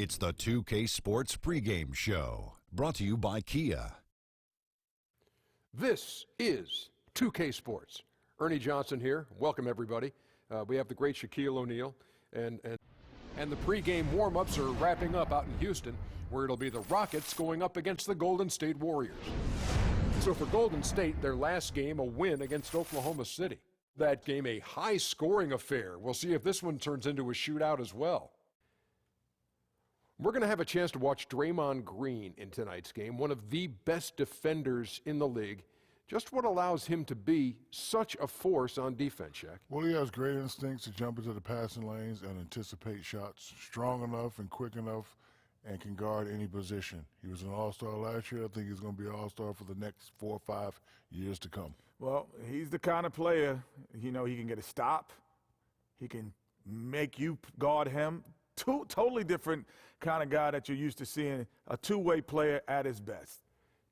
It's the 2K Sports pregame show, brought to you by Kia. This is 2K Sports. Ernie Johnson here. Welcome, everybody. We have the great Shaquille O'Neal, and the pregame warm-ups are wrapping up out in Houston, where it'll be the Rockets going up against the Golden State Warriors. So for Golden State, their last game, a win against Oklahoma City. That game, a high-scoring affair. We'll see if this one turns into a shootout as well. We're going to have a chance to watch Draymond Green in tonight's game, one of the best defenders in the league. Just what allows him to be such a force on defense, Shaq? Well, he has great instincts to jump into the passing lanes and anticipate shots. Strong enough and quick enough and can guard any position. He was an all-star last year. I think he's going to be an all-star for the next 4 or 5 years to come. Well, he's the kind of player, he can get a stop. He can make you guard him. Totally different kind of guy that you're used to seeing, a two-way player at his best.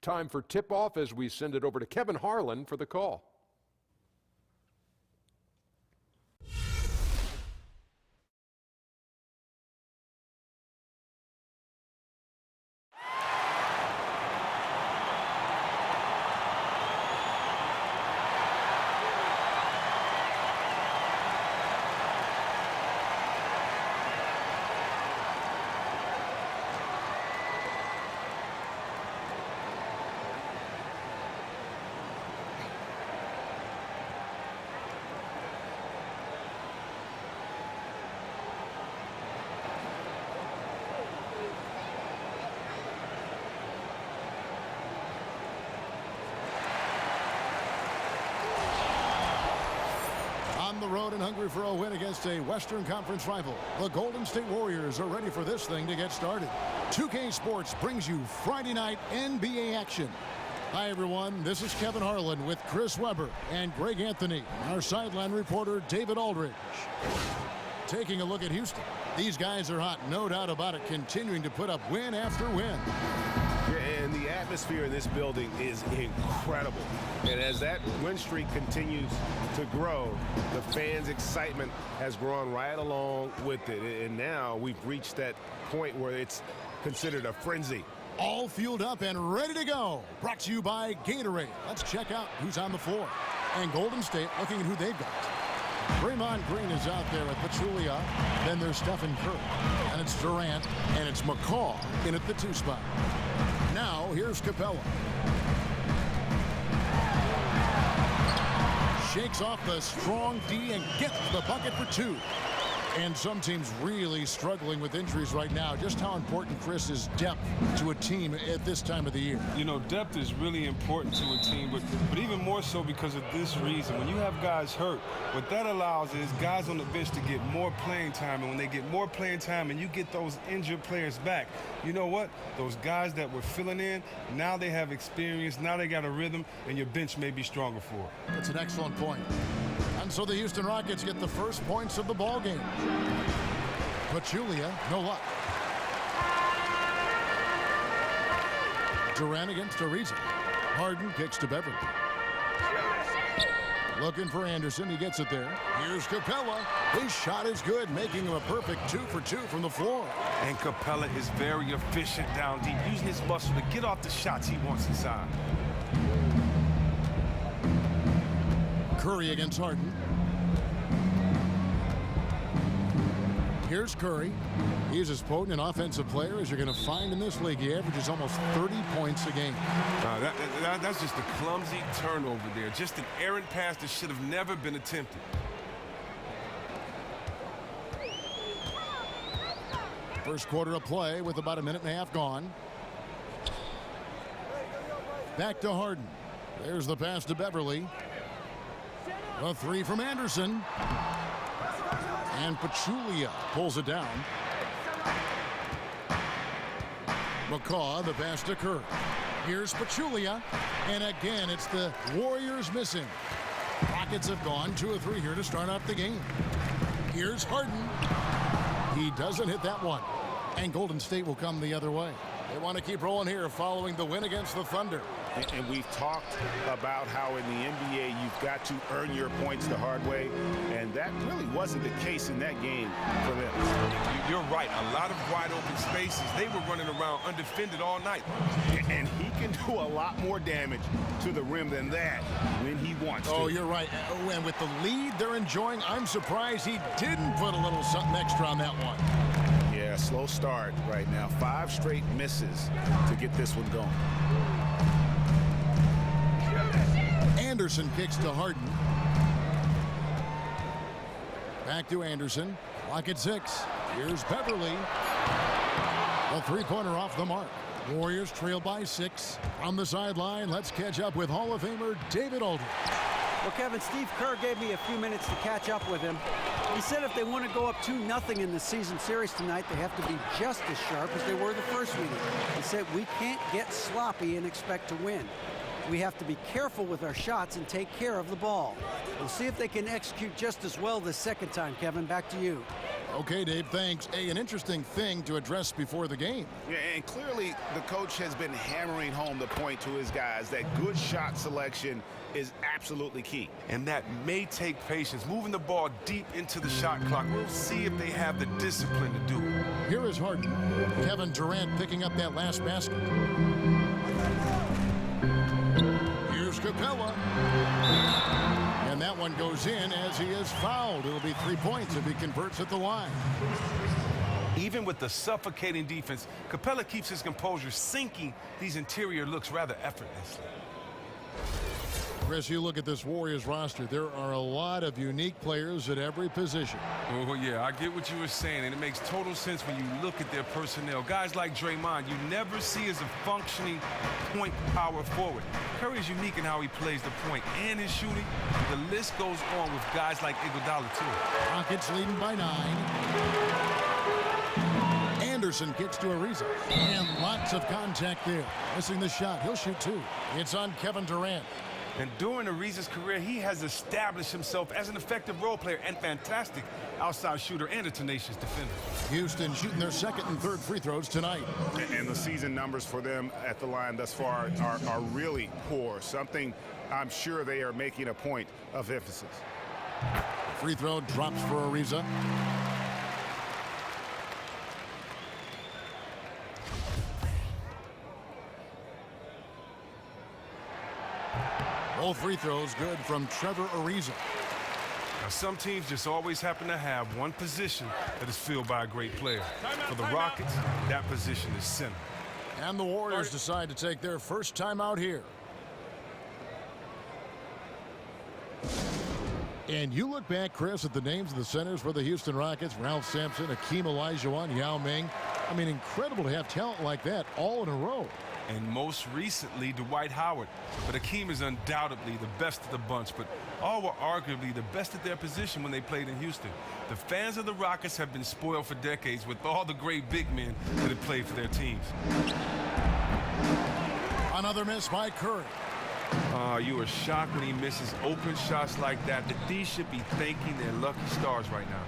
Time for tip-off as we send it over to Kevin Harlan for the call. On the road and hungry for a win against a Western Conference rival, the Golden State Warriors are ready for this thing to get started. 2K Sports brings you Friday night NBA action. Hi, everyone. This is Kevin Harlan with Chris Webber and Greg Anthony, our sideline reporter, David Aldridge. Taking a look at Houston. These guys are hot, no doubt about it, continuing to put up win after win. Yeah, and the atmosphere in this building is incredible. And as that win streak continues to grow, the fans' excitement has grown right along with it. And now we've reached that point where it's considered a frenzy. All fueled up and ready to go. Brought to you by Gatorade. Let's check out who's on the floor. And Golden State looking at who they've got. Draymond Green is out there at Pachulia. Then there's Stephen Curry. And it's Durant. And it's McCaw in at the 2 spot. Now, here's Capella. Shakes off the strong D and gets the bucket for 2. And some teams really struggling with injuries right now. Just how important, Chris, is depth to a team at this time of the year? You know, depth is really important to a team, but even more so because of this reason. When you have guys hurt, what that allows is guys on the bench to get more playing time. And when they get more playing time and you get those injured players back, you know what? Those guys that were filling in, now they have experience, now they got a rhythm, and your bench may be stronger for it. That's an excellent point. And so the Houston Rockets get the first points of the ball game. Pachulia, no luck. Durant against Ariza. Harden kicks to Beverly. Looking for Anderson. He gets it there. Here's Capella. His shot is good, making him a perfect 2 for 2 from the floor. And Capella is very efficient down deep, using his muscle to get off the shots he wants inside. Curry against Harden. Here's Curry. He's as potent an offensive player as you're going to find in this league. He averages almost 30 points a game. That's just a clumsy turnover there. Just an errant pass that should have never been attempted. First quarter of play with about a minute and a half gone. Back to Harden. There's the pass to Beverly. A 3 from Anderson. And Pachulia pulls it down. McCaw, the pass to Curry. Here's Pachulia. And again, it's the Warriors missing. Rockets have gone 2 or 3 here to start off the game. Here's Harden. He doesn't hit that one. And Golden State will come the other way. They want to keep rolling here following the win against the Thunder. And we've talked about how in the NBA you've got to earn your points the hard way, and that really wasn't the case in that game for them. You're right. A lot of wide open spaces. They were running around undefended all night. And he can do a lot more damage to the rim than that when he wants to. Oh, you're right. And with the lead they're enjoying, I'm surprised he didn't put a little something extra on that one. Yeah, slow start right now. 5 straight misses to get this one going. Anderson kicks to Harden. Back to Anderson. Clock at 6. Here's Beverly. A three-pointer off the mark. Warriors trail by 6. On the sideline, let's catch up with Hall of Famer David Aldridge. Well, Kevin, Steve Kerr gave me a few minutes to catch up with him. He said if they want to go up 2-0 in the season series tonight, they have to be just as sharp as they were the first meeting. He said we can't get sloppy and expect to win. We have to be careful with our shots and take care of the ball. We'll see if they can execute just as well this second time. Kevin, back to you. Okay, Dave, thanks. An interesting thing to address before the game. Yeah, and clearly the coach has been hammering home the point to his guys that good shot selection is absolutely key. And that may take patience. Moving the ball deep into the shot clock. We'll see if they have the discipline to do it. Here is Harden. Kevin Durant picking up that last basket. Here's Capella. And that one goes in as he is fouled. It'll be 3 points if he converts at the line. Even with the suffocating defense, Capella keeps his composure, sinking these interior looks rather effortlessly. Chris, you look at this Warriors roster, there are a lot of unique players at every position. Oh, yeah, I get what you were saying, and it makes total sense when you look at their personnel. Guys like Draymond, you never see as a functioning point power forward. Curry is unique in how he plays the point and his shooting. The list goes on with guys like Iguodala, too. Rockets leading by 9. Anderson kicks to Ariza. And lots of contact there. Missing the shot. He'll shoot 2. It's on Kevin Durant. And during Ariza's career, he has established himself as an effective role player and fantastic outside shooter and a tenacious defender. Houston shooting their second and third free throws tonight. And the season numbers for them at the line thus far are really poor. Something I'm sure they are making a point of emphasis. Free throw drops for Ariza. Both free throws good from Trevor Ariza. Now, some teams just always happen to have one position that is filled by a great player. For the Rockets, that position is center. And the Warriors decide to take their first time out here. And you look back, Chris, at the names of the centers for the Houston Rockets: Ralph Sampson, Hakeem Olajuwon, Yao Ming. I mean, incredible to have talent like that all in a row. And most recently, Dwight Howard. But Hakeem is undoubtedly the best of the bunch, but all were arguably the best at their position when they played in Houston. The fans of the Rockets have been spoiled for decades with all the great big men that have played for their teams. Another miss by Curry. You are shocked when he misses open shots like that. The D should be thanking their lucky stars right now.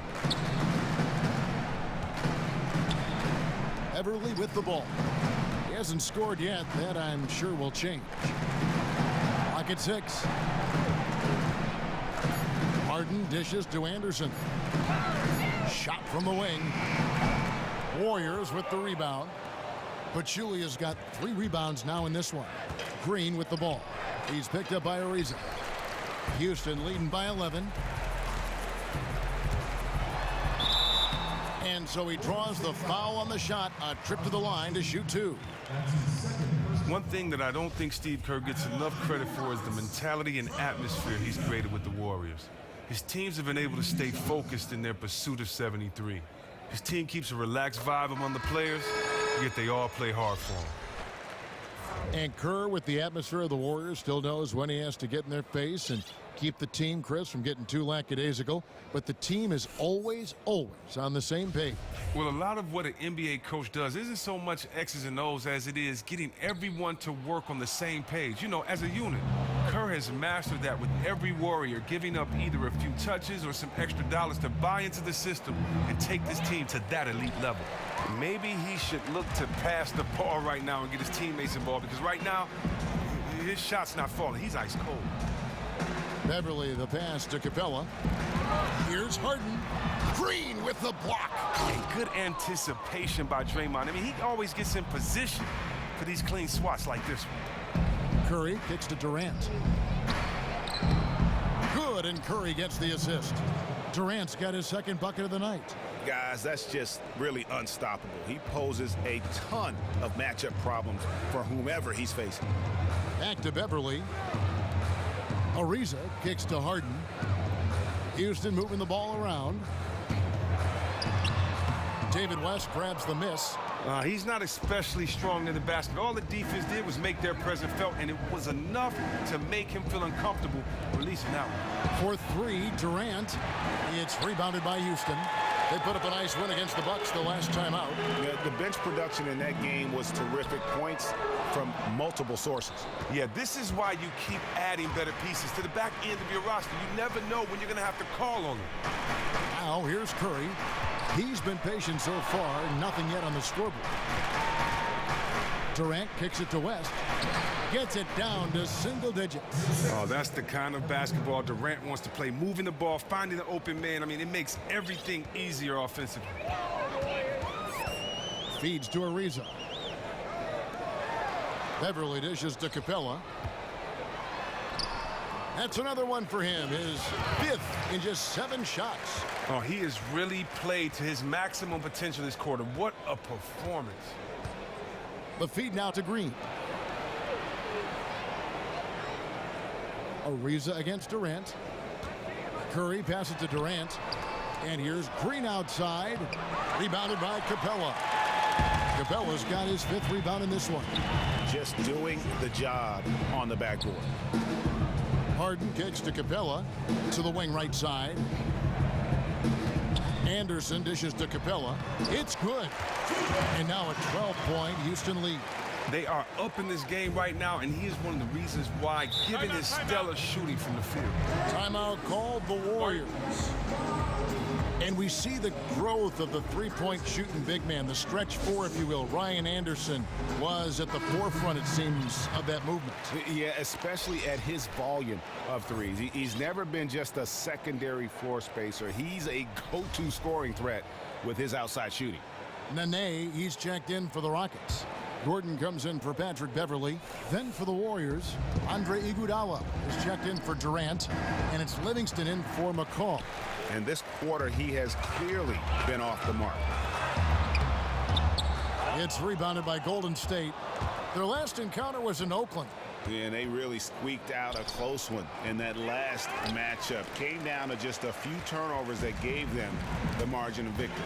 Everly with the ball. He hasn't scored yet. That, I'm sure, will change. Clock at 6. Harden dishes to Anderson. Shot from the wing. Warriors with the rebound. Pachulia's got 3 rebounds now in this one. Green with the ball. He's picked up by Ariza. Houston leading by 11. And so he draws the foul on the shot. A trip to the line to shoot 2. One thing that I don't think Steve Kerr gets enough credit for is the mentality and atmosphere he's created with the Warriors. His teams have been able to stay focused in their pursuit of 73. His team keeps a relaxed vibe among the players, yet they all play hard for him. And Kerr, with the atmosphere of the Warriors, still knows when he has to get in their face and keep the team, Chris, from getting too lackadaisical. But the team is always on the same page. Well, a lot of what an NBA coach does isn't so much X's and O's as it is getting everyone to work on the same page, you know, as a unit. Kerr has mastered that with every Warrior, giving up either a few touches or some extra dollars to buy into the system and take this team to that elite level. Maybe he should look to pass the ball right now and get his teammates involved, because right now, his shot's not falling. He's ice cold. Beverly, the pass to Capella. Here's Harden. Green with the block. And good anticipation by Draymond. I mean, he always gets in position for these clean swats like this one. Curry kicks to Durant. Good, and Curry gets the assist. Durant's got his second bucket of the night. Guys, that's just really unstoppable. He poses a ton of matchup problems for whomever he's facing. Back to Beverly. Ariza kicks to Harden. Houston moving the ball around. David West grabs the miss. He's not especially strong in the basket. All the defense did was make their presence felt, and it was enough to make him feel uncomfortable releasing out. For three, Durant. It's rebounded by Houston. They put up a nice win against the Bucks the last time out. Yeah, the bench production in that game was terrific. Points from multiple sources. Yeah, this is why you keep adding better pieces to the back end of your roster. You never know when you're going to have to call on them. Now, here's Curry. He's been patient so far, nothing yet on the scoreboard. Durant kicks it to West. Gets it down to single digits. Oh, that's the kind of basketball Durant wants to play. Moving the ball, finding the open man. I mean, it makes everything easier offensively. Feeds to Ariza. Beverly dishes to Capella. That's another one for him. His fifth in just 7 shots. Oh, he has really played to his maximum potential this quarter. What a performance. The feed now to Green. Ariza against Durant. Curry passes to Durant. And here's Green outside. Rebounded by Capella. Capella's got his 5th rebound in this one. Just doing the job on the backboard. Harden kicks to Capella. To the wing right side. Anderson dishes to Capella. It's good. And now a 12-point Houston lead. They are up in this game right now, and he is one of the reasons why, given his stellar shooting from the field. Timeout called the Warriors. And we see the growth of the three-point shooting big man, the stretch 4, if you will. Ryan Anderson was at the forefront, it seems, of that movement. Yeah, especially at his volume of threes. He's never been just a secondary floor spacer. He's a go-to scoring threat with his outside shooting. Nene, he's checked in for the Rockets. Gordon comes in for Patrick Beverly. Then for the Warriors, Andre Iguodala is checked in for Durant. And it's Livingston in for McCall. And this quarter, he has clearly been off the mark. It's rebounded by Golden State. Their last encounter was in Oakland. And they really squeaked out a close one in that last matchup. Came down to just a few turnovers that gave them the margin of victory.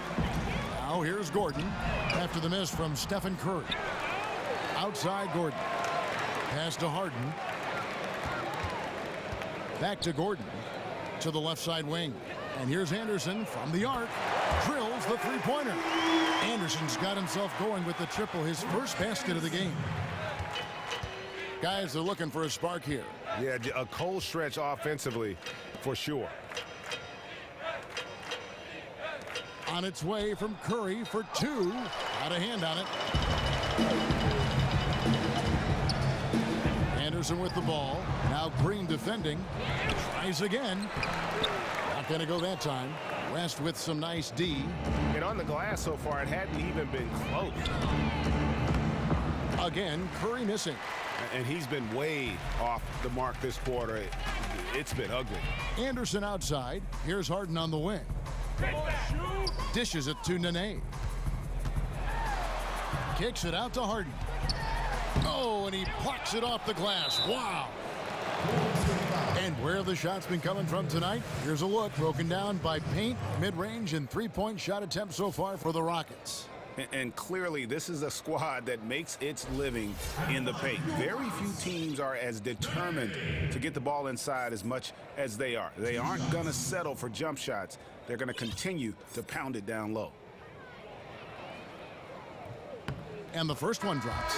Now here's Gordon after the miss from Stephen Curry. Outside Gordon. Pass to Harden. Back to Gordon. To the left side wing. And here's Anderson from the arc. Drills the three-pointer. Anderson's got himself going with the triple, his first basket of the game. Guys, they're looking for a spark here. Yeah, a cold stretch offensively for sure. On its way from Curry for 2. Got a hand on it. Anderson with the ball. Now Green defending. Tries again. Not going to go that time. West with some nice D. And on the glass so far, it hadn't even been close. Again, Curry missing. And he's been way off the mark this quarter. It's been ugly. Anderson outside. Here's Harden on the wing. Dishes it to Nene. Kicks it out to Harden. Oh, and he plucks it off the glass. Wow. And where have the shots been coming from tonight? Here's a look broken down by paint, mid-range, and three-point shot attempts so far for the Rockets. And clearly, this is a squad that makes its living in the paint. Very few teams are as determined to get the ball inside as much as they are. They aren't going to settle for jump shots. They're going to continue to pound it down low. And the first one drops.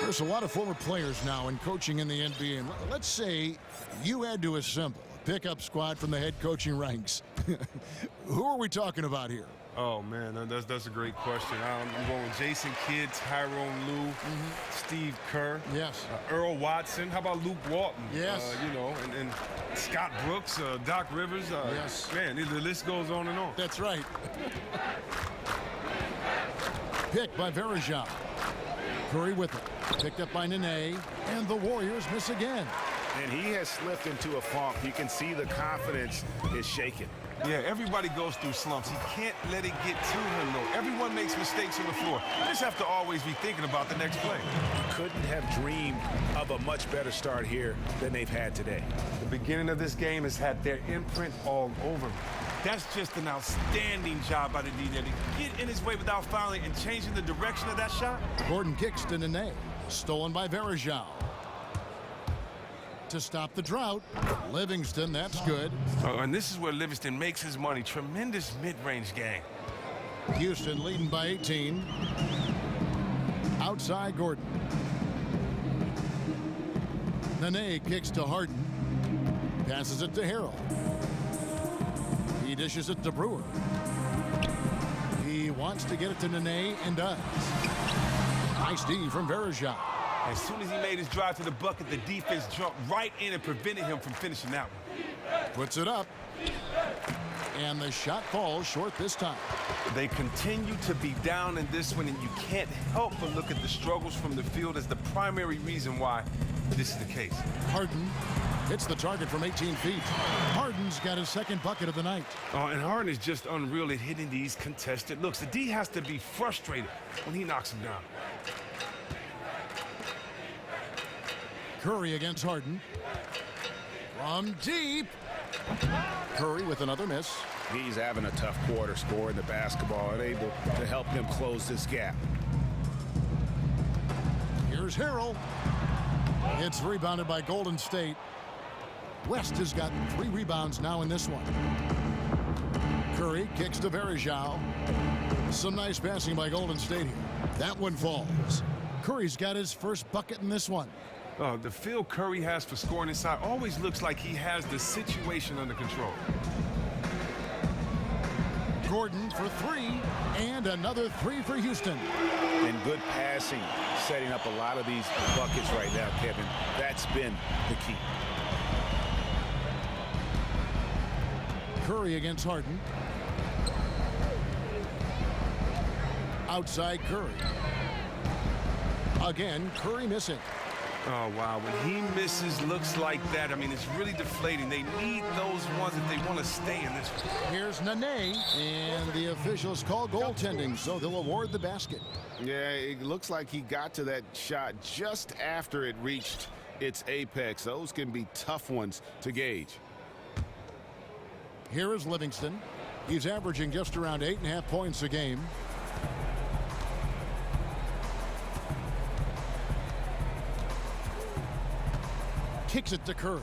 There's a lot of former players now in coaching in the NBA. And let's say you had to assemble a pickup squad from the head coaching ranks. Who are we talking about here? Oh, man, that's a great question. I'm going with Jason Kidd, Tyrone Lue, Steve Kerr. Yes. Earl Watson. How about Luke Walton? Yes. You know, and Scott Brooks, Doc Rivers. Yes. Man, the list goes on and on. That's right. Picked by Verejao. Curry with it. Picked up by Nene. And the Warriors miss again. And he has slipped into a funk. You can see the confidence is shaken. Yeah, everybody goes through slumps. He can't let it get to him, though. Everyone makes mistakes on the floor. You just have to always be thinking about the next play. Couldn't have dreamed of a much better start here than they've had today. The beginning of this game has had their imprint all over. That's just an outstanding job by the DJ to get in his way without fouling and changing the direction of that shot. Gordon kicks to Nene. Stolen by Verejao. To stop the drought, Livingston, that's good. And this is where Livingston makes his money. Tremendous mid-range game. Houston leading by 18. Outside Gordon. Nene kicks to Harden. Passes it to Harrell. He dishes it to Brewer. He wants to get it to Nene and does. Nice D from Verejao. As soon as he made his drive to the bucket, the defense jumped right in and prevented him from finishing that one. Puts it up. And the shot falls short this time. They continue to be down in this one, and you can't help but look at the struggles from the field as the primary reason why this is the case. Harden hits the target from 18 feet. Harden's got his second bucket of the night. And Harden is just unreal at hitting these contested looks. The D has to be frustrated when he knocks him down. Curry against Harden. From deep. Curry with another miss. He's having a tough quarter, scoring the basketball and able to help them close this gap. Here's Harrell. It's rebounded by Golden State. West has got 3 rebounds now in this one. Curry kicks to Verejao. Some nice passing by Golden State here. That one falls. Curry's got his first bucket in this one. The feel Curry has for scoring inside always looks like he has the situation under control. Gordon for 3, and another 3 for Houston. And good passing, setting up a lot of these buckets right now, Kevin. That's been the key. Curry against Harden. Outside Curry. Again, Curry missing. Oh, wow. When he misses looks like that, I mean, it's really deflating. They need those ones if they want to stay in this one. Here's Nene, and the officials call goaltending, so they'll award the basket. Yeah, it looks like he got to that shot just after it reached its apex. Those can be tough ones to gauge. Here is Livingston. He's averaging just around 8.5 points a game. Kicks it to Curry.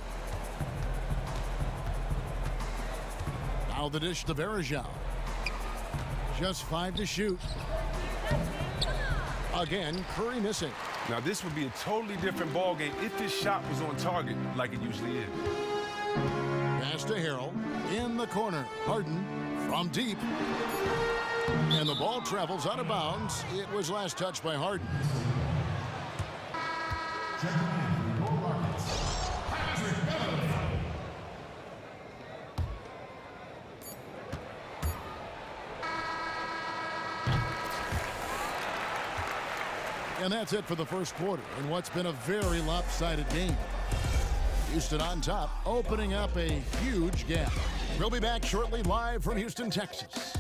Now the dish to Verejao. Just 5 to shoot. Again, Curry missing. Now, this would be a totally different ball game if his shot was on target like it usually is. Pass to Harrell. In the corner. Harden from deep. And the ball travels out of bounds. It was last touched by Harden. And that's it for the first quarter in what's been a very lopsided game. Houston on top, opening up a huge gap. We'll be back shortly live from Houston, Texas.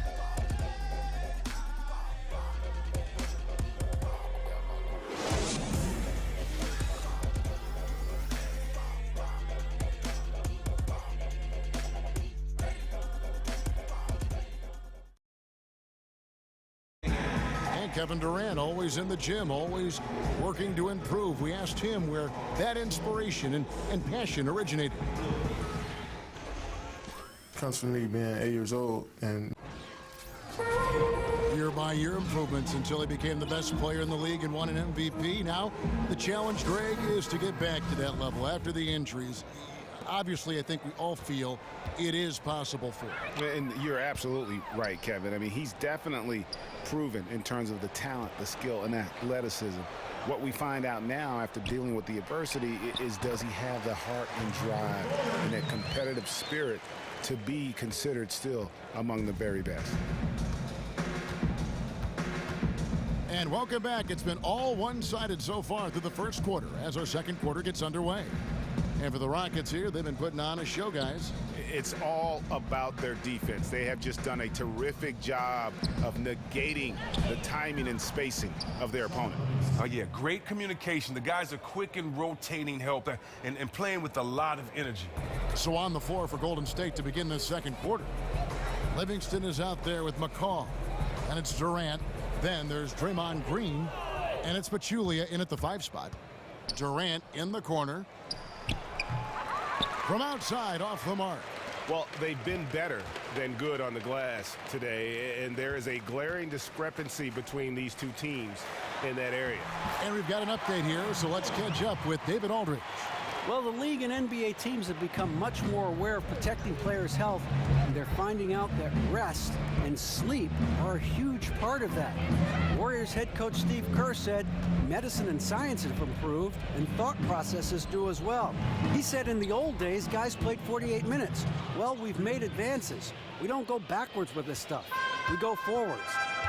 Kevin Durant, always in the gym, always working to improve. We asked him where that inspiration and passion originated. Comes from me being 8 years old and year-by-year improvements until he became the best player in the league and won an MVP. Now the challenge, Greg, is to get back to that level after the injuries. obviously I think we all feel it is possible for him. And you're absolutely right, Kevin. I mean, he's definitely proven in terms of the talent, the skill, and athleticism. What we find out now after dealing with the adversity is, does he have the heart and drive and that competitive spirit to be considered still among the very best? And welcome back. It's been all one-sided so far through the first quarter as our second quarter gets underway. And for the Rockets here, they've been putting on a show, guys. It's all about their defense. They have just done a terrific job of negating the timing and spacing of their opponent. Oh, yeah, great communication. The guys are quick and rotating help and playing with a lot of energy. So on the floor for Golden State to begin this second quarter. Livingston is out there with McCaw, and it's Durant. Then there's Draymond Green, and it's Pachulia in at the 5 spot. Durant in the corner. From outside, off the mark. Well, they've been better than good on the glass today, and there is a glaring discrepancy between these two teams in that area. And we've got an update here, so let's catch up with David Aldridge. Well, the league and NBA teams have become much more aware of protecting players' health, and they're finding out that rest and sleep are a huge part of that. Warriors head coach Steve Kerr said medicine and science have improved, and thought processes do as well. He said in the old days, guys played 48 minutes. Well, we've made advances. We don't go backwards with this stuff. We go forwards.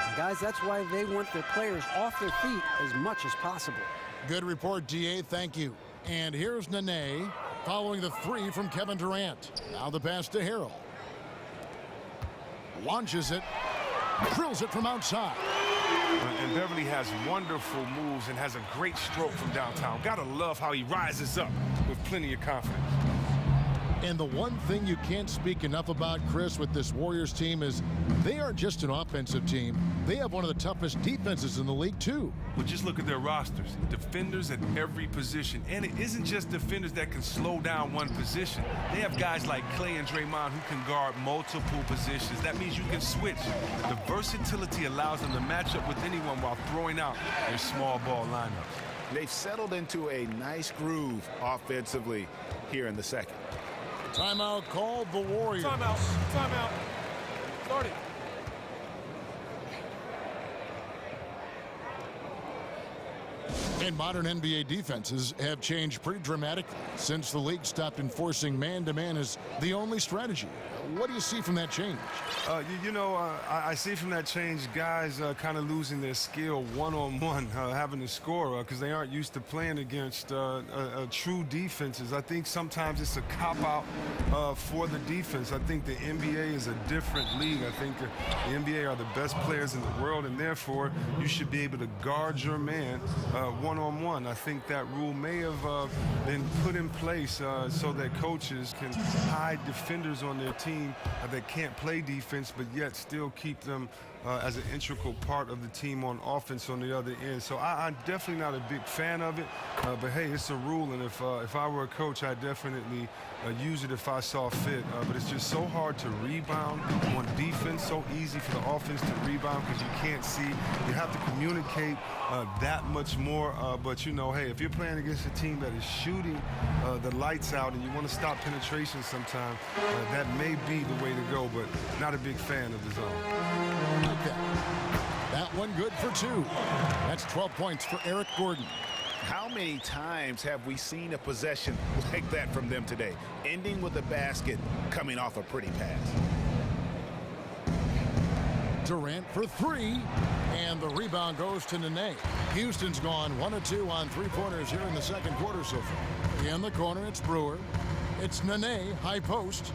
And guys, that's why they want their players off their feet as much as possible. Good report, DA. Thank you. And here's Nene following the 3 from Kevin Durant. Now the pass to Harrell. Launches it. Drills it from outside. And Beverly has wonderful moves and has a great stroke from downtown. Gotta love how he rises up with plenty of confidence. And the one thing you can't speak enough about, Chris, with this Warriors team is they aren't just an offensive team. They have one of the toughest defenses in the league, too. But just look at their rosters. Defenders at every position. And it isn't just defenders that can slow down one position. They have guys like Clay and Draymond who can guard multiple positions. That means you can switch. The versatility allows them to match up with anyone while throwing out their small ball lineups. They've settled into a nice groove offensively here in the second. Timeout called the Warriors. Timeout. Timeout. Start it. And modern NBA defenses have changed pretty dramatically since the league stopped enforcing man-to-man as the only strategy. What do you see from that change? I see from that change guys kind of losing their skill one-on-one, having to score because they aren't used to playing against true defenses. I think sometimes it's a cop-out for the defense. I think the NBA is a different league. I think the NBA are the best players in the world, and therefore you should be able to guard your man one-on-one. I think that rule may have been put in place so that coaches can hide defenders on their team that can't play defense but yet still keep them as an integral part of the team on offense on the other end. So I'm definitely not a big fan of it, but hey, it's a rule, and if I were a coach, I'd definitely use it if I saw fit. But it's just so hard to rebound on defense, so easy for the offense to rebound because you can't see. You have to communicate that much more. But hey, if you're playing against a team that is shooting the lights out and you want to stop penetration sometime, that may be the way to go, but not a big fan of the zone. That one good for 2. That's 12 points for Eric Gordon. How many times have we seen a possession like that from them today, ending with a basket coming off a pretty pass? Durant for 3, and the rebound goes to Nene. Houston's gone 1 of 2 on 3-pointers here in the second quarter so far. In the corner, it's Brewer. It's Nene, high post.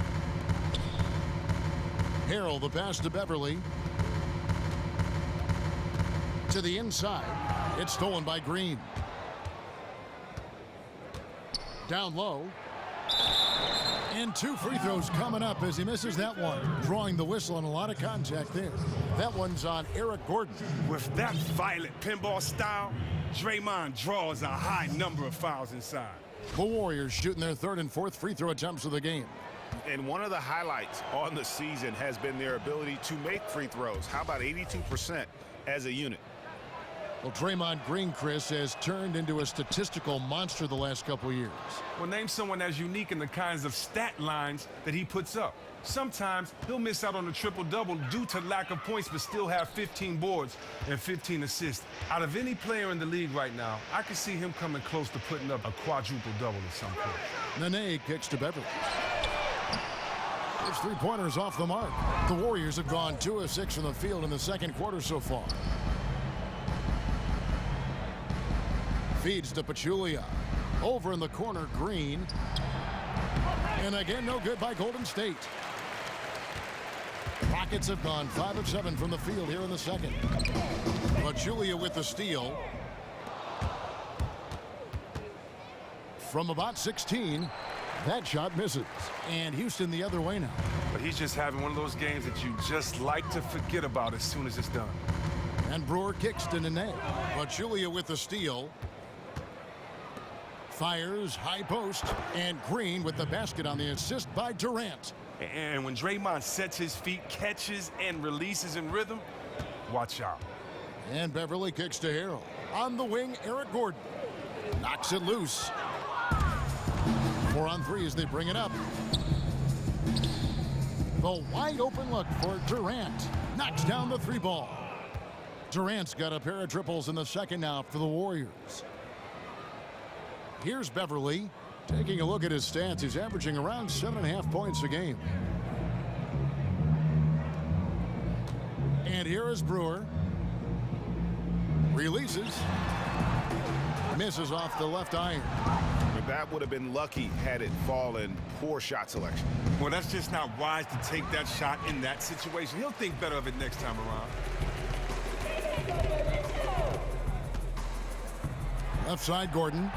Harrell, the pass to Beverly. To the inside. It's stolen by Green. Down low. And 2 free throws coming up as he misses that one. Drawing the whistle and a lot of contact there. That one's on Eric Gordon. With that violent pinball style, Draymond draws a high number of fouls inside. The Warriors shooting their 3rd and 4th free throw attempts of the game. And one of the highlights on the season has been their ability to make free throws. How about 82% as a unit? Well, Draymond Green, Chris, has turned into a statistical monster the last couple of years. Well, name someone as unique in the kinds of stat lines that he puts up. Sometimes he'll miss out on a triple-double due to lack of points, but still have 15 boards and 15 assists. Out of any player in the league right now, I can see him coming close to putting up a quadruple-double at some point. Nene kicks to Beverly. His three-pointers off the mark. The Warriors have gone 2 of 6 from the field in the second quarter so far. Feeds to Pachulia. Over in the corner, Green. And again, no good by Golden State. Rockets have gone 5 of 7 from the field here in the second. Pachulia with the steal. From about 16, that shot misses. And Houston the other way now. But he's just having one of those games that you just like to forget about as soon as it's done. And Brewer kicks to Nene. Pachulia with the steal. Fires, high post, and Green with the basket on the assist by Durant. And when Draymond sets his feet, catches, and releases in rhythm, watch out. And Beverly kicks to Harrell. On the wing, Eric Gordon knocks it loose. 4 on 3 as they bring it up. The wide open look for Durant. Knocks down the 3 ball. Durant's got a pair of triples in the second now for the Warriors. Here's Beverly. Taking a look at his stats, he's averaging around 7.5 points a game. And here is Brewer. Releases. Misses off the left iron. But that would have been lucky had it fallen. Poor shot selection. Well, that's just not wise to take that shot in that situation. He'll think better of it next time around. Left side, Gordon.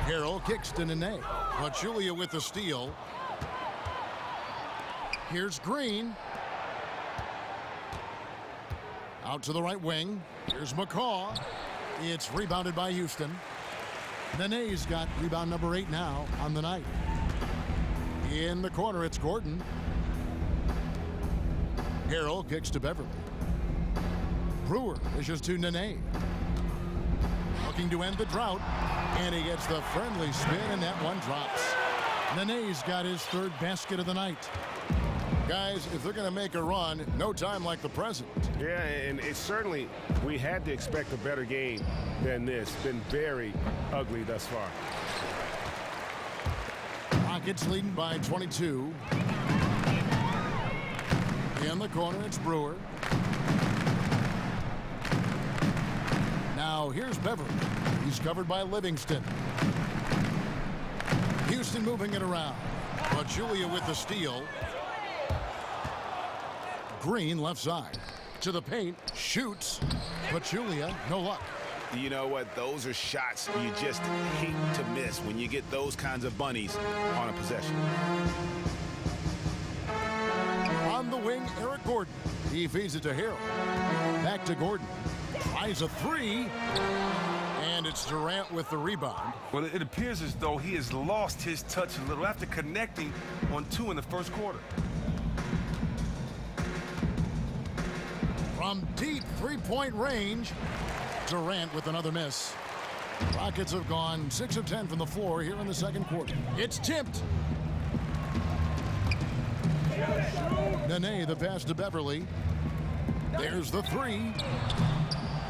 Harrell kicks to Nene. Pachulia with the steal. Here's Green. Out to the right wing. Here's McCaw. It's rebounded by Houston. Nene's got rebound number 8 now on the night. In the corner, it's Gordon. Harrell kicks to Beverly. Brewer dishes to Nene. Looking to end the drought. And he gets the friendly spin, and that one drops. Nene's got his 3rd basket of the night. Guys, if they're going to make a run, no time like the present. Yeah, and it's certainly, we had to expect a better game than this. Been very ugly thus far. Rockets leading by 22. In the corner, it's Brewer. Now, here's Beverly. He's covered by Livingston. Houston moving it around. Pachulia with the steal. Green left side. To the paint. Shoots. Pachulia, no luck. You know what? Those are shots you just hate to miss when you get those kinds of bunnies on a possession. On the wing, Eric Gordon. He feeds it to Harrell. Back to Gordon. Tries a 3. And it's Durant with the rebound. Well, it appears as though he has lost his touch a little after connecting on 2 in the first quarter. From deep 3-point range, Durant with another miss. Rockets have gone 6 of 10 from the floor here in the second quarter. It's tipped. Nene, the pass to Beverly. There's the 3.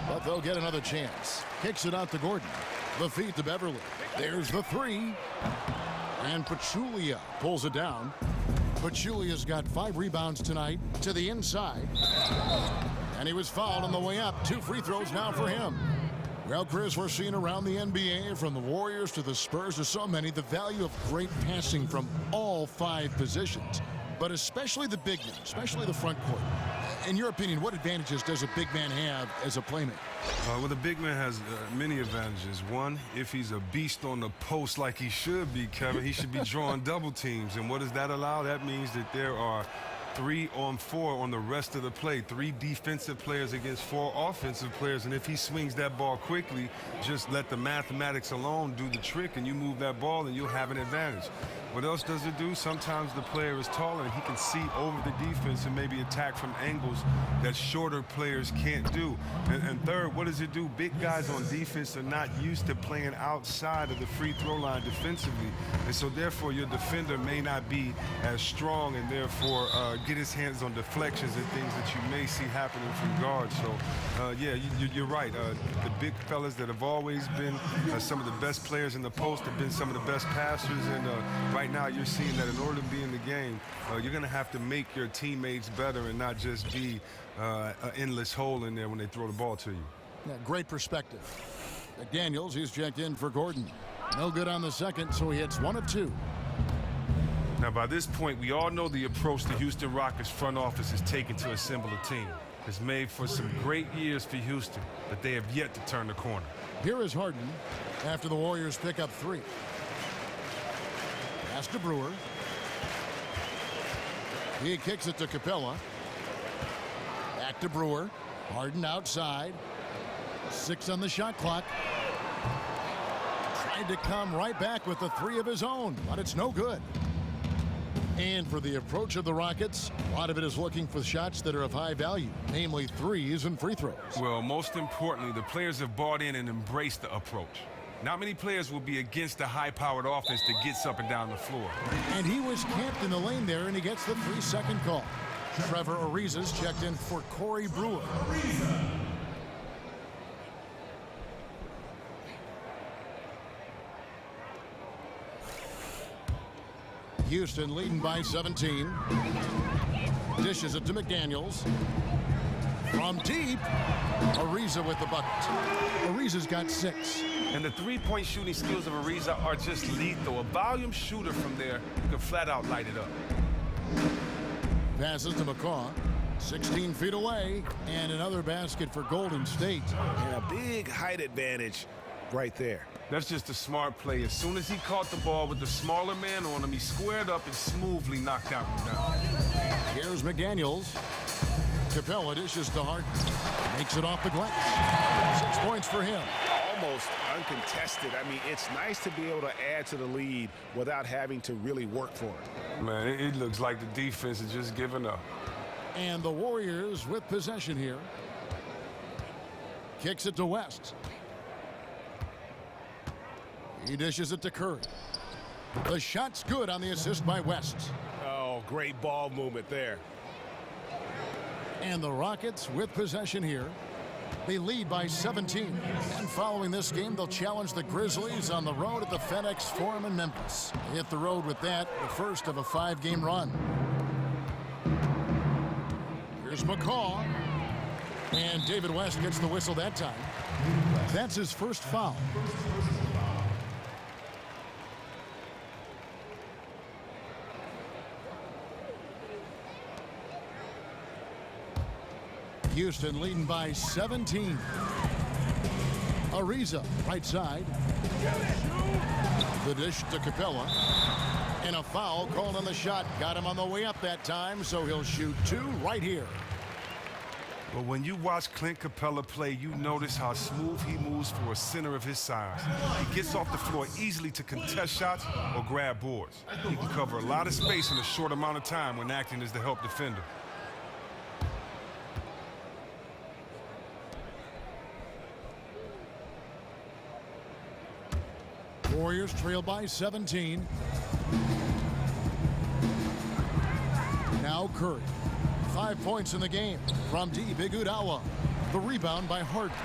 But they'll get another chance. Kicks it out to Gordon. The feed to Beverly. There's the 3. And Pachulia pulls it down. Pachulia's got 5 rebounds tonight to the inside. And he was fouled on the way up. 2 free throws now for him. Well, Chris, we're seeing around the NBA, from the Warriors to the Spurs to so many, the value of great passing from all 5 positions. But especially the big men, especially the front court. In your opinion, what advantages does a big man have as a playmaker? Well, the big man has many advantages. One, if he's a beast on the post like he should be, Kevin, he should be drawing double teams. And what does that allow? That means that there are 3-on-4 on the rest of the play. 3 defensive players against 4 offensive players. And if he swings that ball quickly, just let the mathematics alone do the trick, and you move that ball and you'll have an advantage. What else does it do? Sometimes the player is taller and he can see over the defense and maybe attack from angles that shorter players can't do. And third, what does it do? Big guys on defense are not used to playing outside of the free throw line defensively. And so therefore your defender may not be as strong and therefore get his hands on deflections and things that you may see happening from guards. So yeah, you're right. The big fellas that have always been some of the best players in the post have been some of the best passers, and right now you're seeing that in order to be in the game, you're going to have to make your teammates better and not just be an endless hole in there when they throw the ball to you. Yeah, great perspective. McDaniels, he's checked in for Gordon. No good on the second, so he hits 1 of 2. Now, by this point, we all know the approach the Houston Rockets front office has taken to assemble a team. It's made for some great years for Houston, but they have yet to turn the corner. Here is Harden after the Warriors pick up 3. Pass to Brewer. He kicks it to Capella. Back to Brewer. Harden outside. 6 on the shot clock. Tried to come right back with the 3 of his own, but it's no good. And for the approach of the Rockets, a lot of it is looking for shots that are of high value, namely threes and free throws. Well, most importantly, the players have bought in and embraced the approach. Not many players will be against a high-powered offense that gets up and down the floor. And he was camped in the lane there, and he gets the 3-second call. Trevor Ariza's checked in for Corey Brewer. Houston leading by 17. Dishes it to McDaniels. From deep, Ariza with the bucket. Ariza's got 6. And the three-point shooting skills of Ariza are just lethal. A volume shooter from there can flat out light it up. Passes to McCaw. 16 feet away, and another basket for Golden State. And a big height advantage right there. That's just a smart play. As soon as he caught the ball with the smaller man on him, he squared up and smoothly knocked out and down. Here's McDaniels. Capella dishes to Harden. Makes it off the glass. 6 points for him. Almost uncontested. I mean, it's nice to be able to add to the lead without having to really work for it. Man, it looks like the defense is just giving up. And the Warriors with possession here. Kicks it to West. He dishes it to Curry. The shot's good on the assist by West. Oh, great ball movement there. And the Rockets with possession here. They lead by 17. And following this game, they'll challenge the Grizzlies on the road at the FedEx Forum in Memphis. They hit the road with that, the first of a 5-game run. Here's McCaw. And David West gets the whistle that time. That's his first foul. Houston leading by 17. Ariza, right side. The dish to Capella. And a foul called on the shot. Got him on the way up that time, so he'll shoot 2 right here. But when you watch Clint Capella play, you notice how smooth he moves for a center of his size. He gets off the floor easily to contest shots or grab boards. He can cover a lot of space in a short amount of time when acting as the help defender. Warriors trail by 17. Now Curry. 5 points in the game. From deep, Iguodala. The rebound by Harden.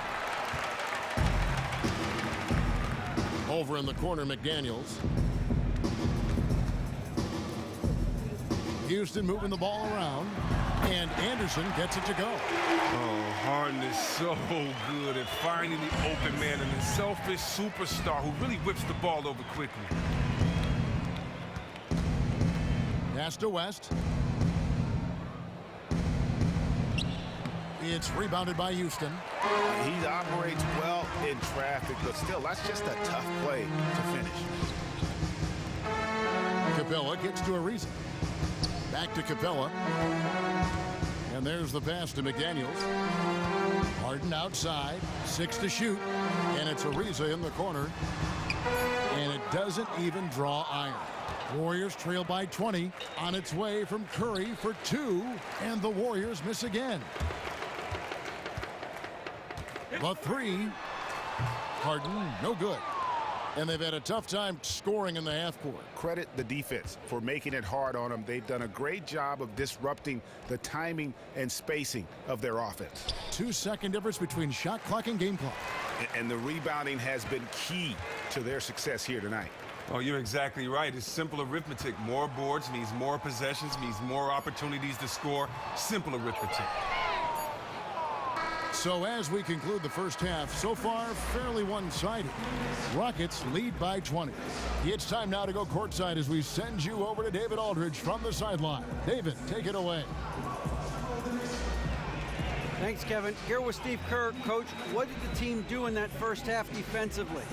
Over in the corner, McDaniels. Houston moving the ball around. And Anderson gets it to go. Oh, Harden is so good at finding the open man and a selfish superstar who really whips the ball over quickly. Pass to West. It's rebounded by Houston. He operates well in traffic, but still, that's just a tough play to finish. Capella gets to Ariza. Back to Capella. And there's the pass to McDaniels. Harden outside, 6 to shoot, and it's Ariza in the corner. And it doesn't even draw iron. Warriors trail by 20, on its way from Curry for 2, and the Warriors miss again. The 3, Harden, no good. And they've had a tough time scoring in the half court. Credit the defense for making it hard on them. They've done a great job of disrupting the timing and spacing of their offense. 2-second difference between shot clock and game clock. And the rebounding has been key to their success here tonight. Oh, you're exactly right. It's simple arithmetic. More boards means more possessions, means more opportunities to score. Simple arithmetic. So as we conclude the first half, so far fairly one-sided. Rockets lead by 20. It's time now to go courtside as we send you over to David Aldridge from the sideline. David, take it away. Thanks, Kevin. Here with Steve Kerr. Coach, what did the team do in that first half defensively?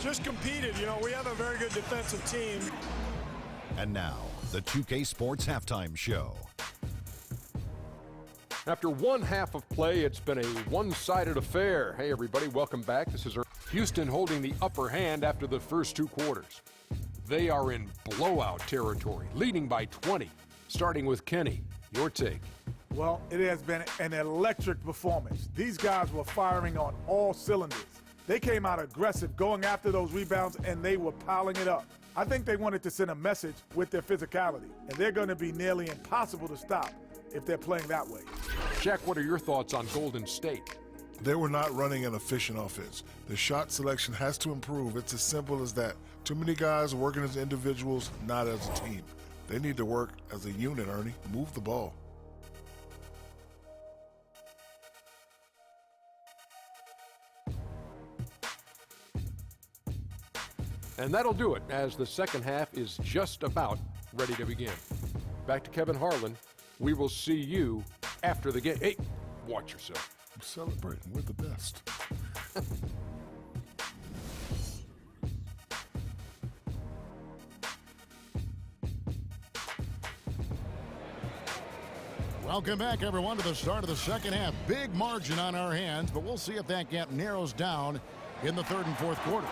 Just competed. You know, we have a very good defensive team. And now, the 2K Sports Halftime Show. After one half of play, it's been a one-sided affair. Hey, everybody, welcome back. This is Houston holding the upper hand after the first 2 quarters. They are in blowout territory, leading by 20, starting with Kenny. Your take. Well, it has been an electric performance. These guys were firing on all cylinders. They came out aggressive, going after those rebounds, and they were piling it up. I think they wanted to send a message with their physicality, and they're going to be nearly impossible to stop if they're playing that way. Shaq, what are your thoughts on Golden State? They were not running an efficient offense. The shot selection has to improve. It's as simple as that. Too many guys working as individuals, not as a team. They need to work as a unit, Ernie. Move the ball. And that'll do it as the second half is just about ready to begin. Back to Kevin Harlan. We will see you after the game. Hey, watch yourself. I'm celebrating. We're the best. Welcome back, everyone, to the start of the second half. Big margin on our hands, but we'll see if that gap narrows down in the third and fourth quarters.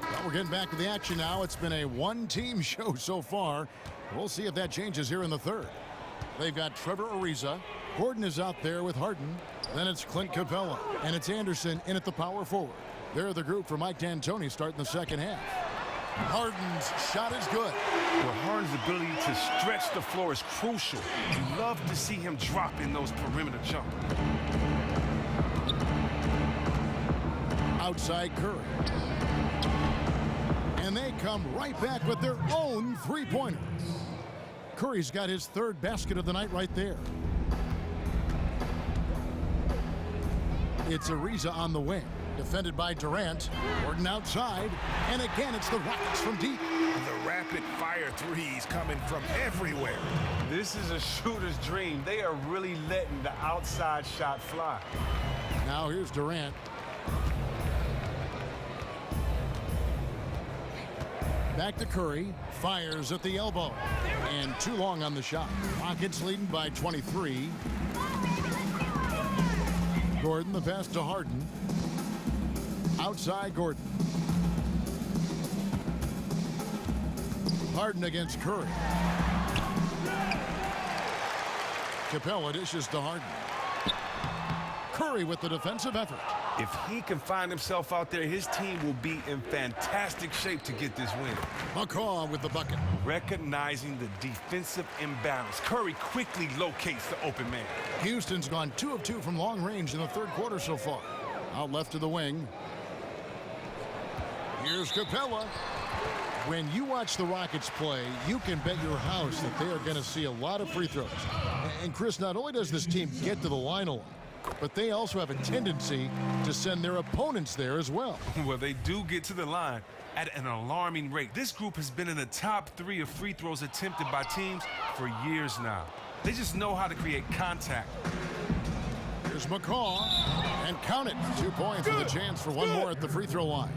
Well, we're getting back to the action now. It's been a one-team show so far. We'll see if that changes here in the third. They've got Trevor Ariza. Gordon is out there with Harden. Then it's Clint Capella. And it's Anderson in at the power forward. They're the group for Mike D'Antoni starting the second half. Harden's shot is good. Well, Harden's ability to stretch the floor is crucial. You love to see him drop in those perimeter jumpers. Outside Curry. And they come right back with their own three-pointers. Curry's got his third basket of the night right there. It's Ariza on the wing. Defended by Durant. Gordon outside. And again, it's the Rockets from deep. The rapid-fire threes coming from everywhere. This is a shooter's dream. They are really letting the outside shot fly. Now here's Durant. Back to Curry. Fires at the elbow. And too long on the shot. Rockets leading by 23. Gordon, the pass to Harden. Outside Gordon. Harden against Curry. Capella dishes to Harden. Curry with the defensive effort. If he can find himself out there, his team will be in fantastic shape to get this win. McCaw with the bucket. Recognizing the defensive imbalance, Curry quickly locates the open man. Houston's gone 2 of 2 from long range in the third quarter so far. Out left to the wing. Here's Capella. When you watch the Rockets play, you can bet your house that they are going to see a lot of free throws. And Chris, not only does this team get to the line a lot, but they also have a tendency to send their opponents there as well. Well, they do get to the line at an alarming rate. This group has been in the top 3 of free throws attempted by teams for years now. They just know how to create contact. Here's McCaw, and count it. 2 points with a chance for one more at the free throw line.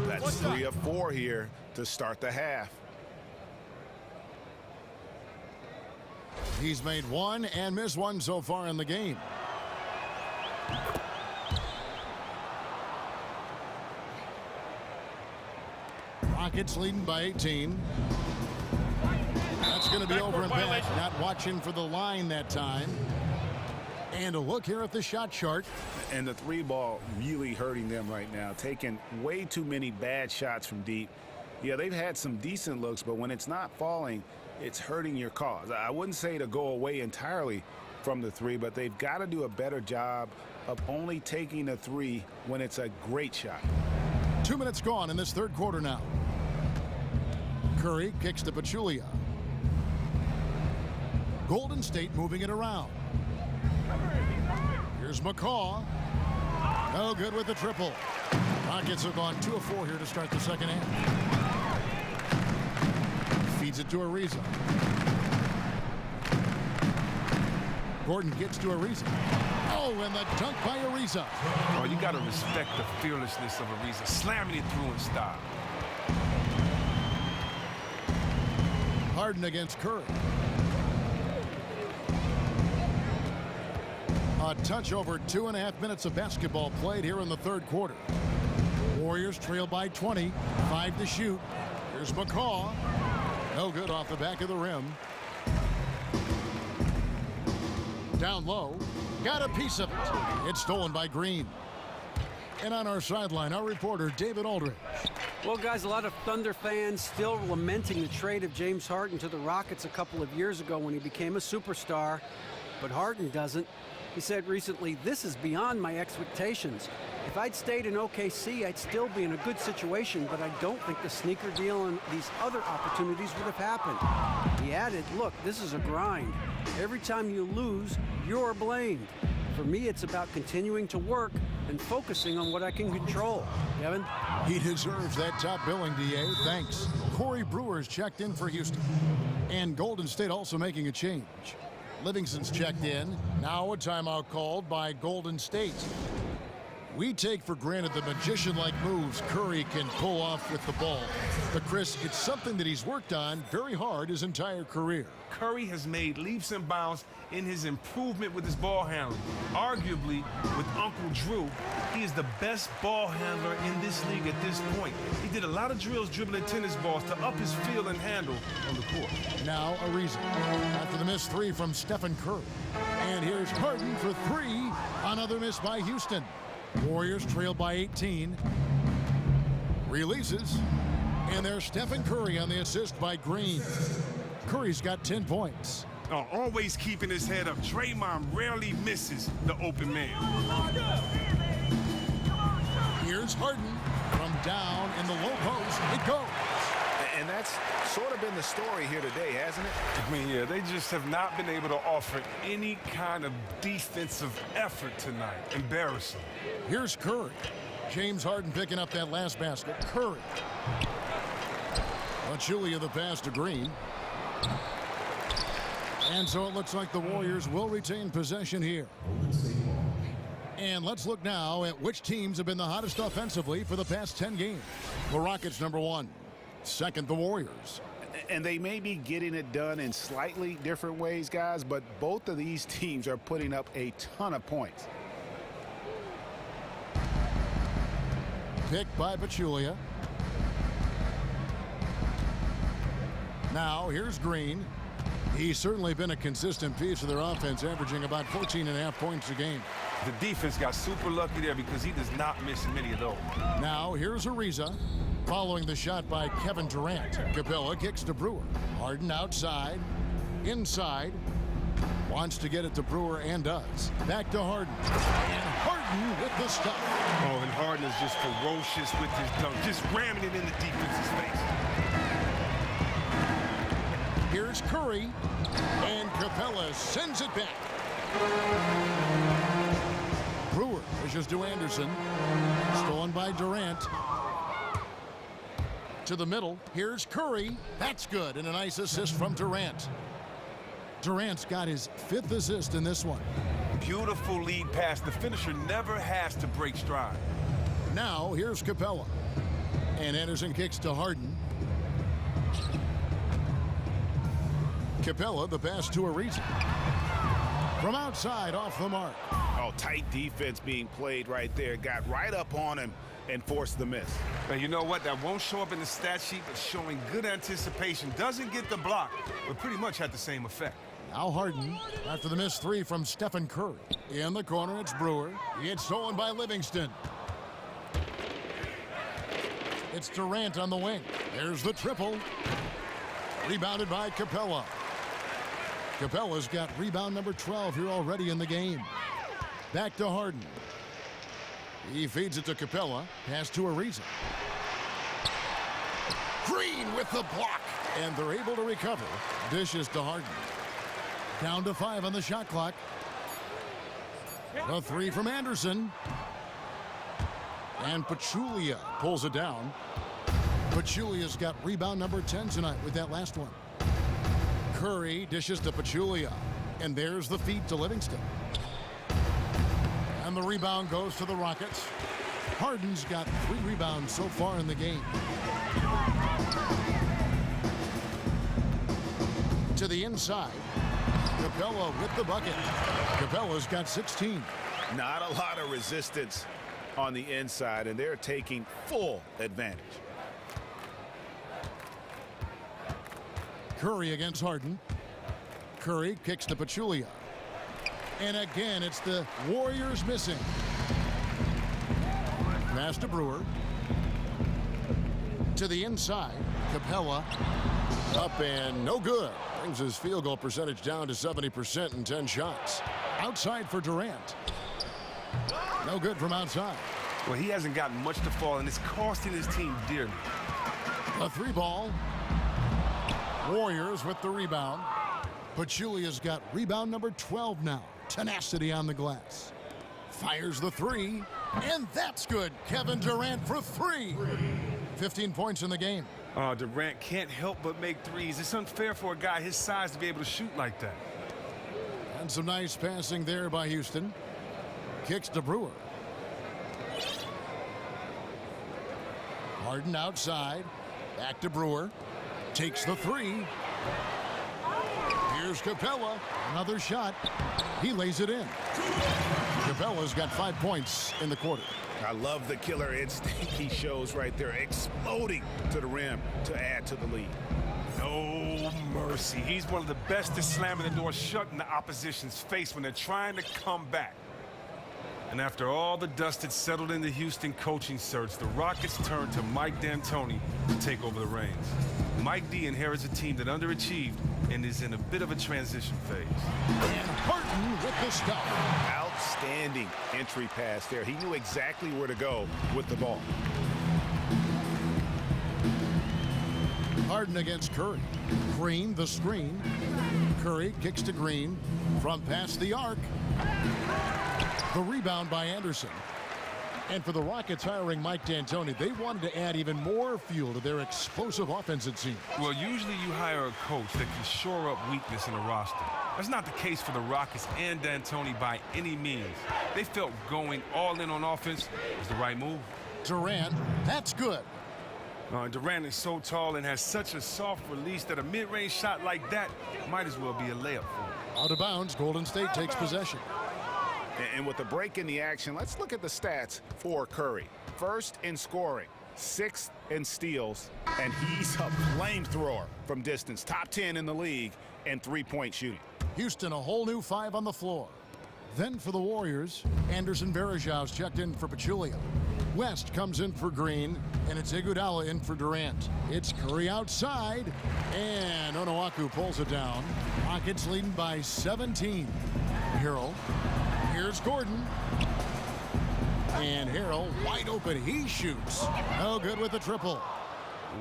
That's 3 of 4 here to start the half. He's made one and missed one so far in the game. Rockets leading by 18. That's going to be over and back. Not watching for the line that time. And a look here at the shot chart. And the 3 ball really hurting them right now, taking way too many bad shots from deep. Yeah, they've had some decent looks, but when it's not falling, it's hurting your cause. I wouldn't say to go away entirely from the 3, but they've got to do a better job of only taking a 3 when it's a great shot. 2 minutes gone in this third quarter now. Curry kicks to Pachulia. Golden State moving it around. Here's McCaw. No good with the triple. Rockets have gone 2 of 4 here to start the second half. Feeds it to Ariza. Gordon gets to Ariza. Oh, and the dunk by Ariza. Oh, you got to respect the fearlessness of Ariza, slamming it through in style. Harden against Curry. A touch over 2.5 minutes of basketball played here in the third quarter. Warriors trail by 20, 5 to shoot. Here's McCaw. No good off the back of the rim. Down low. Got a piece of it. It's stolen by Green. And on our sideline, our reporter, David Aldridge. Well, guys, a lot of Thunder fans still lamenting the trade of James Harden to the Rockets a couple of years ago when he became a superstar. But Harden doesn't. He said recently, "This is beyond my expectations. If I'd stayed in OKC, I'd still be in a good situation, but I don't think the sneaker deal and these other opportunities would have happened." He added, "Look, this is a grind. Every time you lose, you're blamed. For me, it's about continuing to work and focusing on what I can control." Kevin? He deserves that top billing, DA. Thanks. Corey Brewer's checked in for Houston. And Golden State also making a change. Livingston's checked in. Now a timeout called by Golden State. We take for granted the magician-like moves Curry can pull off with the ball. But, Chris, it's something that he's worked on very hard his entire career. Curry has made leaps and bounds in his improvement with his ball handling. Arguably, with Uncle Drew, he is the best ball handler in this league at this point. He did a lot of drills dribbling tennis balls to up his feel and handle on the court. Now Ariza after the missed 3 from Stephen Curry. And here's Harden for 3. Another miss by Houston. Warriors trail by 18. Releases. And there's Stephen Curry on the assist by Green. Curry's got 10 points. Oh, always keeping his head up. Draymond rarely misses the open man. Here's Harden from down in the low post. It goes. And that's sort of been the story here today, hasn't it? I mean, yeah, they just have not been able to offer any kind of defensive effort tonight. Embarrassing. Here's Curry. James Harden picking up that last basket. Curry. Pachulia the pass to Green. And so it looks like the Warriors will retain possession here. And let's look now at which teams have been the hottest offensively for the past 10 games. The Rockets, number 1. Second, the Warriors. And they may be getting it done in slightly different ways, guys, but both of these teams are putting up a ton of points. Picked by Pachulia. Now here's Green. He's certainly been a consistent piece of their offense, averaging about 14.5 points a game. The defense got super lucky there because he does not miss many of those. Now here's Ariza. Following the shot by Kevin Durant. Capella kicks to Brewer. Harden outside. Inside. Wants to get it to Brewer and does. Back to Harden. And Harden with the stuff. Oh, and Harden is just ferocious with his dunk. Just ramming it in the defense's face. Here's Curry. And Capella sends it back. Brewer pushes to Anderson. Stolen by Durant. To the middle. Here's Curry. That's good. And a nice assist from Durant. Durant's got his 5th assist in this one. Beautiful lead pass. The finisher never has to break stride. Now here's Capella. And Anderson kicks to Harden. Capella, the pass to Ariza. From outside, off the mark. Oh, tight defense being played right there. Got right up on him and forced the miss. Now, you know what? That won't show up in the stat sheet, but showing good anticipation. Doesn't get the block, but pretty much had the same effect. Now Harden, after the missed three from Stephen Curry. In the corner, it's Brewer. It's stolen by Livingston. It's Durant on the wing. There's the triple. Rebounded by Capella. Capella's got rebound number 12 here already in the game. Back to Harden. He feeds it to Capella. Pass to Ariza. Green with the block. And they're able to recover. Dishes to Harden. Down to 5 on the shot clock. A three from Anderson. And Pachulia pulls it down. Pachulia's got rebound number 10 tonight with that last one. Curry dishes to Pachulia. And there's the feed to Livingston. And the rebound goes to the Rockets. Harden's got 3 rebounds so far in the game. To the inside. Capella with the bucket. Capella's got 16. Not a lot of resistance on the inside, and they're taking full advantage. Curry against Harden. Curry kicks to Pachulia. And again, it's the Warriors missing. Pass to Brewer. To the inside. Capella. Up and no good. Brings his field goal percentage down to 70% in 10 shots. Outside for Durant. No good from outside. Well, he hasn't gotten much to fall, and it's costing his team dearly. A 3-ball. Warriors with the rebound. Pachulia's got rebound number 12 now. Tenacity on the glass. Fires the 3. And that's good. Kevin Durant for 3. 15 points in the game. Durant can't help but make threes. It's unfair for a guy his size to be able to shoot like that. And some nice passing there by Houston. Kicks to Brewer. Harden outside. Back to Brewer. Takes the 3. Here's Capella. Another shot. He lays it in. Capella's got 5 points in the quarter. I love the killer instinct he shows right there, exploding to the rim to add to the lead. No mercy. He's one of the best at slamming the door shut in the opposition's face when they're trying to come back. And after all the dust had settled in the Houston coaching search, the Rockets turned to Mike D'Antoni to take over the reins. Mike D inherits a team that underachieved and is in a bit of a transition phase. And Harden with the stop. Outstanding entry pass there. He knew exactly where to go with the ball. Harden against Curry. Green, the screen. Curry kicks to Green from past the arc. The rebound by Anderson. And for the Rockets hiring Mike D'Antoni, they wanted to add even more fuel to their explosive offense, it seems. Well, usually you hire a coach that can shore up weakness in a roster. That's not the case for the Rockets and D'Antoni by any means. They felt going all in on offense was the right move. Durant, that's good. Durant is so tall and has such a soft release that a mid-range shot like that might as well be a layup for him. Out of bounds, Golden State takes possession. And with the break in the action, let's look at the stats for Curry. First in scoring, 6th in steals, and he's a flamethrower from distance. Top 10 in the league in three-point shooting. Houston, a whole new 5 on the floor. Then for the Warriors, Anderson Varejão's checked in for Pachulia. West comes in for Green, and it's Iguodala in for Durant. It's Curry outside, and Onuaku pulls it down. Rockets leading by 17. Harrell. Here's Gordon. And Harrell wide open. He shoots. No good with the triple.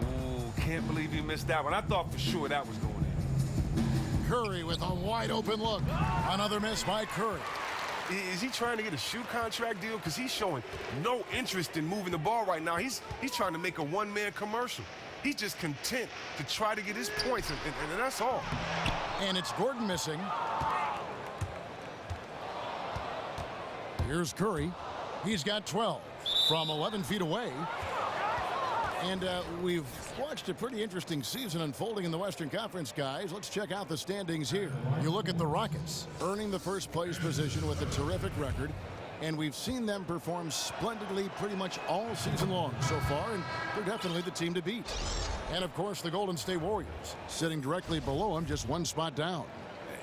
Ooh, can't believe he missed that one. I thought for sure that was going in. Curry with a wide open look. Another miss by Curry. Is he trying to get a shoe contract deal? Because he's showing no interest in moving the ball right now. He's trying to make a one-man commercial. He's just content to try to get his points, and that's all. And it's Gordon missing. Here's Curry. He's got 12 from 11 feet away. And we've watched a pretty interesting season unfolding in the Western Conference, guys. Let's check out the standings here. You look at the Rockets, earning the first place position with a terrific record. And we've seen them perform splendidly pretty much all season long so far, and they're definitely the team to beat. And, of course, the Golden State Warriors, sitting directly below them, just one spot down.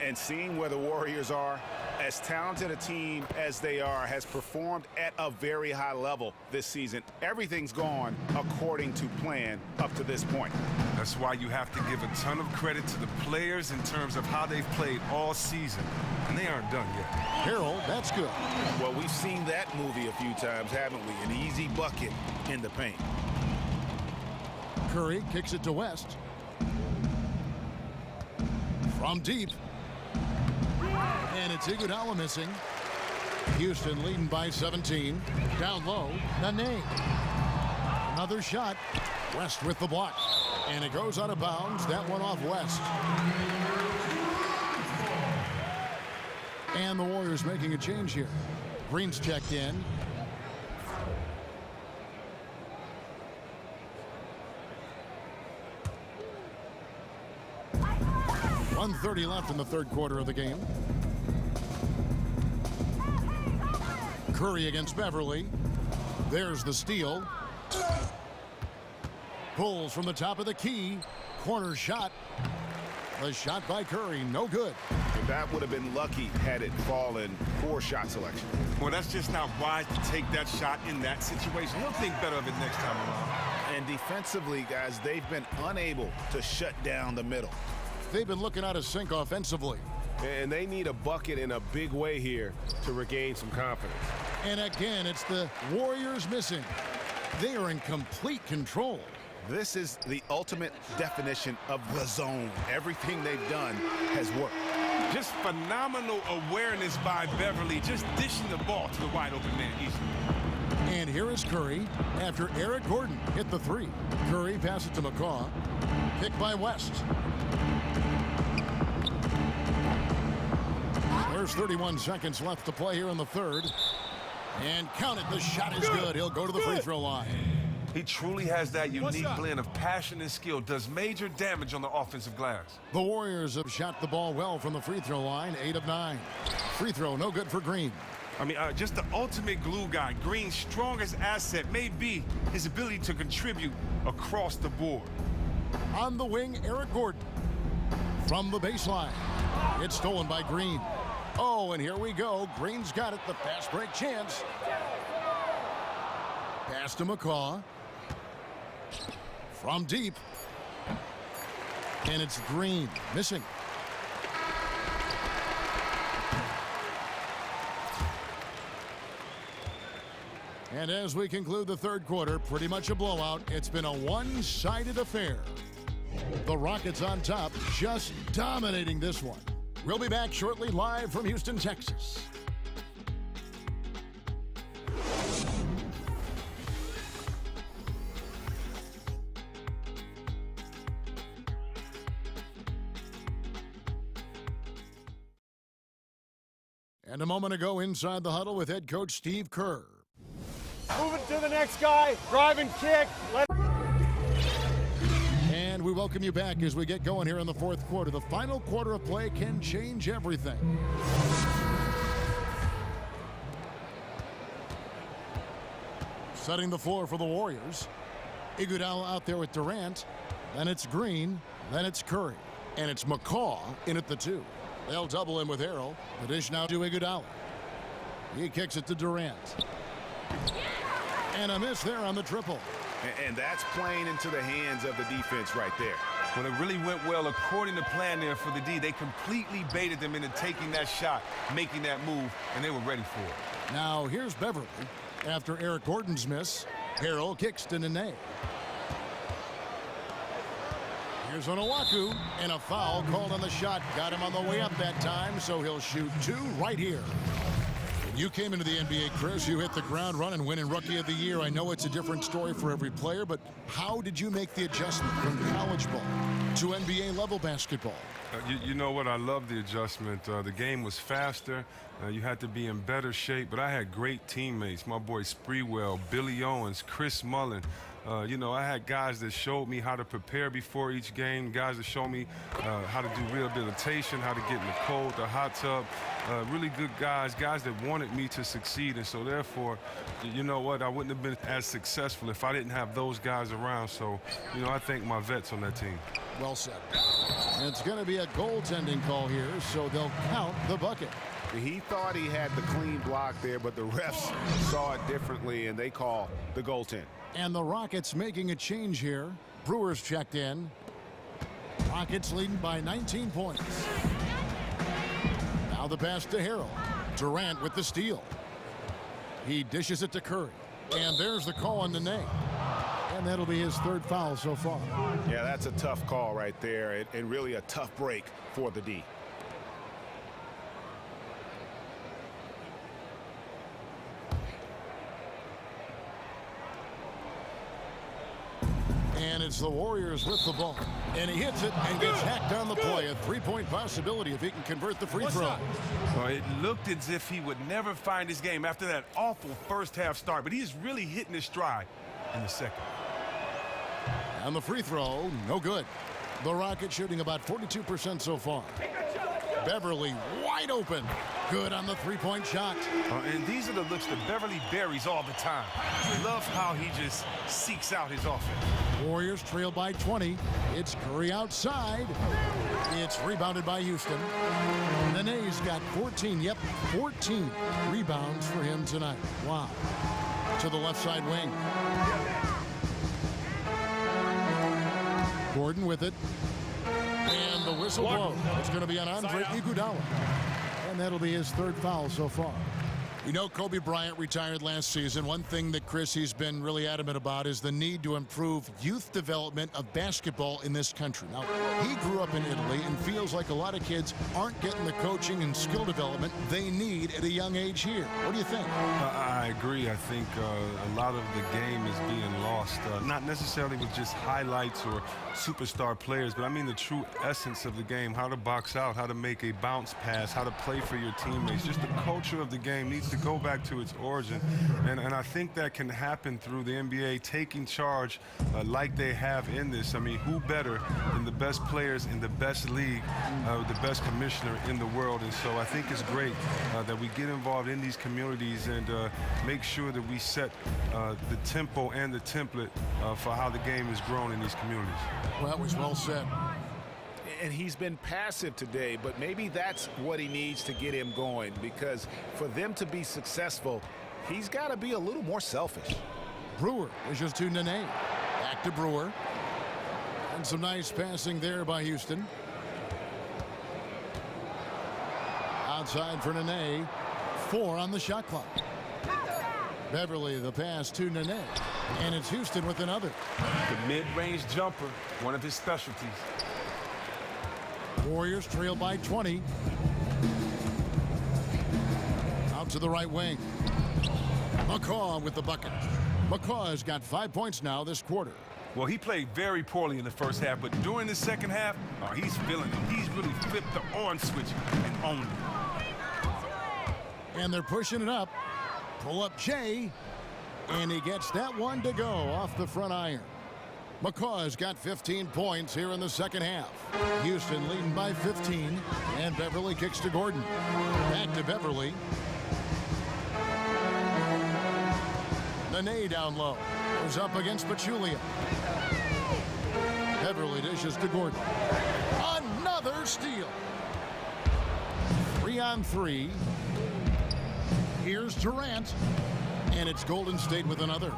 And seeing where the Warriors are, as talented a team as they are, has performed at a very high level this season. Everything's gone according to plan up to this point. That's why you have to give a ton of credit to the players in terms of how they've played all season. And they aren't done yet. Harold, that's good. Well, we've seen that movie a few times, haven't we? An easy bucket in the paint. Curry kicks it to West. From deep. And it's Iguodala missing. Houston leading by 17. Down low, Nene. Another shot. West with the block. And it goes out of bounds. That one off West. And the Warriors making a change here. Green's checked in. .130 left in the third quarter of the game. Curry against Beverly. There's the steal. Pulls from the top of the key. Corner shot. The shot by Curry, no good. And that would have been lucky had it fallen. Poor shot selection. Well, that's just not wise to take that shot in that situation. He'll think better of it next time around. And defensively, guys, they've been unable to shut down the middle. They've been looking out of sync offensively. And they need a bucket in a big way here to regain some confidence. And again, it's the Warriors missing. They are in complete control. This is the ultimate definition of the zone. Everything they've done has worked. Just phenomenal awareness by Beverly, just dishing the ball to the wide open man easily. And here is Curry after Eric Gordon hit the three. Curry passes it to McCaw. Picked by West. There's 31 seconds left to play here in the third. And count it, the shot is good. He'll go to the free throw line. He truly has that unique blend of passion and skill, does major damage on the offensive glass. The Warriors have shot the ball well from the free throw line, 8 of 9. Free throw, no good for Green. I mean, just the ultimate glue guy. Green's strongest asset may be his ability to contribute across the board. On the wing, Eric Gordon. From the baseline. It's stolen by Green. Oh, and here we go. Green's got it, the fast break chance. Pass to McCaw. From deep. And it's Green, missing. And as we conclude the third quarter, pretty much a blowout. It's been a one-sided affair. The Rockets on top, just dominating this one. We'll be back shortly, live from Houston, Texas. And a moment ago, inside the huddle with head coach Steve Kerr. Move it to the next guy. Drive and kick. And we welcome you back as we get going here in the fourth quarter. The final quarter of play can change everything. Setting the floor for the Warriors. Iguodala out there with Durant. Then it's Green. Then it's Curry. And it's McCaw in at the 2. They'll double him with Harrell. The dish now to Iguodala. He kicks it to Durant. And a miss there on the triple. And that's playing into the hands of the defense right there. Well, it really went well according to plan there for the D. They completely baited them into taking that shot, making that move, and they were ready for it. Now here's Beverly. After Eric Gordon's miss, Harrell kicks to Nene. Here's Onuaku, and a foul called on the shot. Got him on the way up that time, so he'll shoot 2 right here. You came into the NBA, Chris. You hit the ground running, winning Rookie of the Year. I know it's a different story for every player, but how did you make the adjustment from college ball to NBA-level basketball? You know what? I love the adjustment. The game was faster. You had to be in better shape, but I had great teammates. My boy Spreewell, Billy Owens, Chris Mullen. You know, I had guys that showed me how to prepare before each game, guys that showed me how to do rehabilitation, how to get in the cold, the hot tub. Really good guys that wanted me to succeed. And so therefore, you know what, I wouldn't have been as successful if I didn't have those guys around. So, you know, I thank my vets on that team. Well said. It's going to be a goaltending call here, so they'll count the bucket. He thought he had the clean block there, but the refs saw it differently, and they call the goaltend. And the Rockets making a change here. Brewers checked in. Rockets leading by 19 points. Now the pass to Harrell. Durant with the steal. He dishes it to Curry. And there's the call on Nene. And that'll be his third foul so far. Yeah, that's a tough call right there, and really a tough break for the D. And it's the Warriors with the ball. And he hits it and gets hacked on the play. A three-point possibility if he can convert the free throw. Well, it looked as if he would never find his game after that awful first-half start, but he's really hitting his stride in the second. And the free throw, no good. The Rockets shooting about 42% so far. Beverly wide open. Good on the three-point shot. And these are the looks that Beverly buries all the time. Love how he just seeks out his offense. Warriors trail by 20. It's Curry outside. It's rebounded by Houston. Nene's got 14. Yep, 14 rebounds for him tonight. Wow. To the left side wing. Gordon with it. And the whistle blows. It's going to be on Andre Iguodala. And that'll be his third foul so far. You know, Kobe Bryant retired last season. One thing that he's been really adamant about is the need to improve youth development of basketball in this country. Now, he grew up in Italy and feels like a lot of kids aren't getting the coaching and skill development they need at a young age here. What do you think? I agree. I think a lot of the game is being lost, not necessarily with just highlights or superstar players, but I mean the true essence of the game, how to box out, how to make a bounce pass, how to play for your teammates. Just the culture of the game needs to go back to its origin, and I think that can happen through the NBA taking charge like they have in this. I mean, who better than the best players in the best league, the best commissioner in the world? And so I think it's great that we get involved in these communities and make sure that we set the tempo and the template for how the game is grown in these communities. Well, that was well said. And he's been passive today, but maybe that's what he needs to get him going, because for them to be successful, he's got to be a little more selfish. Brewer wishes to Nene. Back to Brewer. And some nice passing there by Houston. Outside for Nene. 4 on the shot clock. Beverly the pass to Nene. And it's Houston with another. The mid-range jumper, one of his specialties. Warriors trail by 20. Out to the right wing. McCaw with the bucket. McCaw has got 5 points now this quarter. Well, he played very poorly in the first half, but during the second half, he's feeling it. He's really flipped the on switch and owned it. And they're pushing it up. Pull up Jay. And he gets that one to go off the front iron. McCaw's got 15 points here in the second half. Houston leading by 15. And Beverly kicks to Gordon. Back to Beverly. Nene down low. Goes up against Pachulia. Beverly dishes to Gordon. Another steal. 3 on 3. Here's Durant. And it's Golden State with another.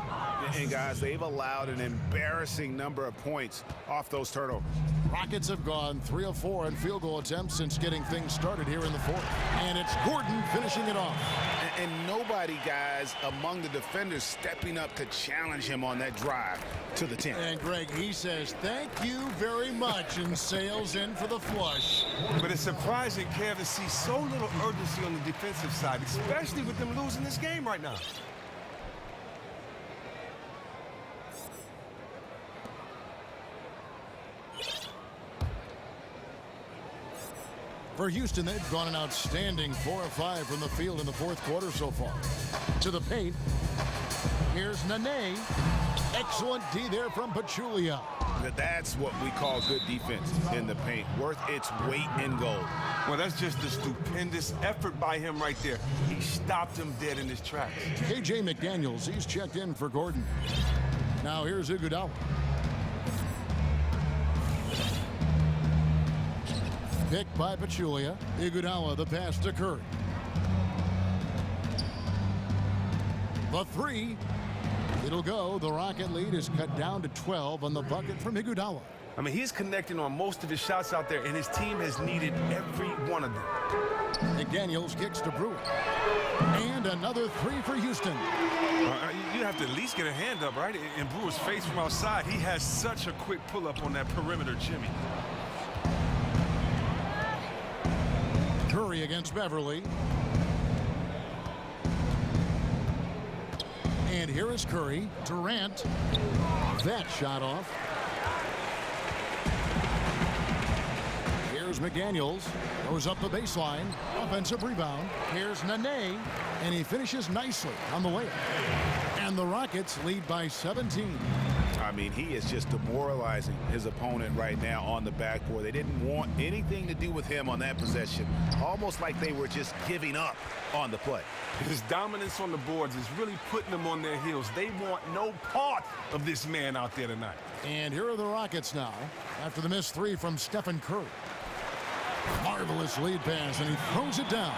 And guys, they've allowed an embarrassing number of points off those turnovers. Rockets have gone 3 of 4 on field goal attempts since getting things started here in the fourth. And it's Gordon finishing it off. And nobody, guys, among the defenders stepping up to challenge him on that drive to the 10. And Greg, he says, thank you very much, and sails in for the flush. But it's surprising, Kev, to see so little urgency on the defensive side, especially with them losing this game right now. For Houston, they've gone an outstanding 4 of 5 from the field in the fourth quarter so far. To the paint. Here's Nene. Excellent D there from Pachulia. That's what we call good defense in the paint. Worth its weight in gold. Well, that's just a stupendous effort by him right there. He stopped him dead in his tracks. KJ McDaniels, he's checked in for Gordon. Now here's Iguodala. Picked by Pachulia. Iguodala, the pass to Curry. The three. It'll go. The Rocket lead is cut down to 12 on the bucket from Iguodala. I mean, he's connecting on most of his shots out there, and his team has needed every one of them. McDaniels kicks to Brewer. And another three for Houston. You have to at least get a hand up, right? In Brewer's face from outside, he has such a quick pull-up on that perimeter Jimmy. Curry against Beverly. And here is Curry. Durant. That shot off. Here's McDaniels. Goes up the baseline. Offensive rebound. Here's Nene. And he finishes nicely on the layup. And the Rockets lead by 17. I mean, he is just demoralizing his opponent right now on the backboard. They didn't want anything to do with him on that possession. Almost like they were just giving up on the play. His dominance on the boards is really putting them on their heels. They want no part of this man out there tonight. And here are the Rockets now after the missed three from Stephen Curry. Marvelous lead pass, and he throws it down.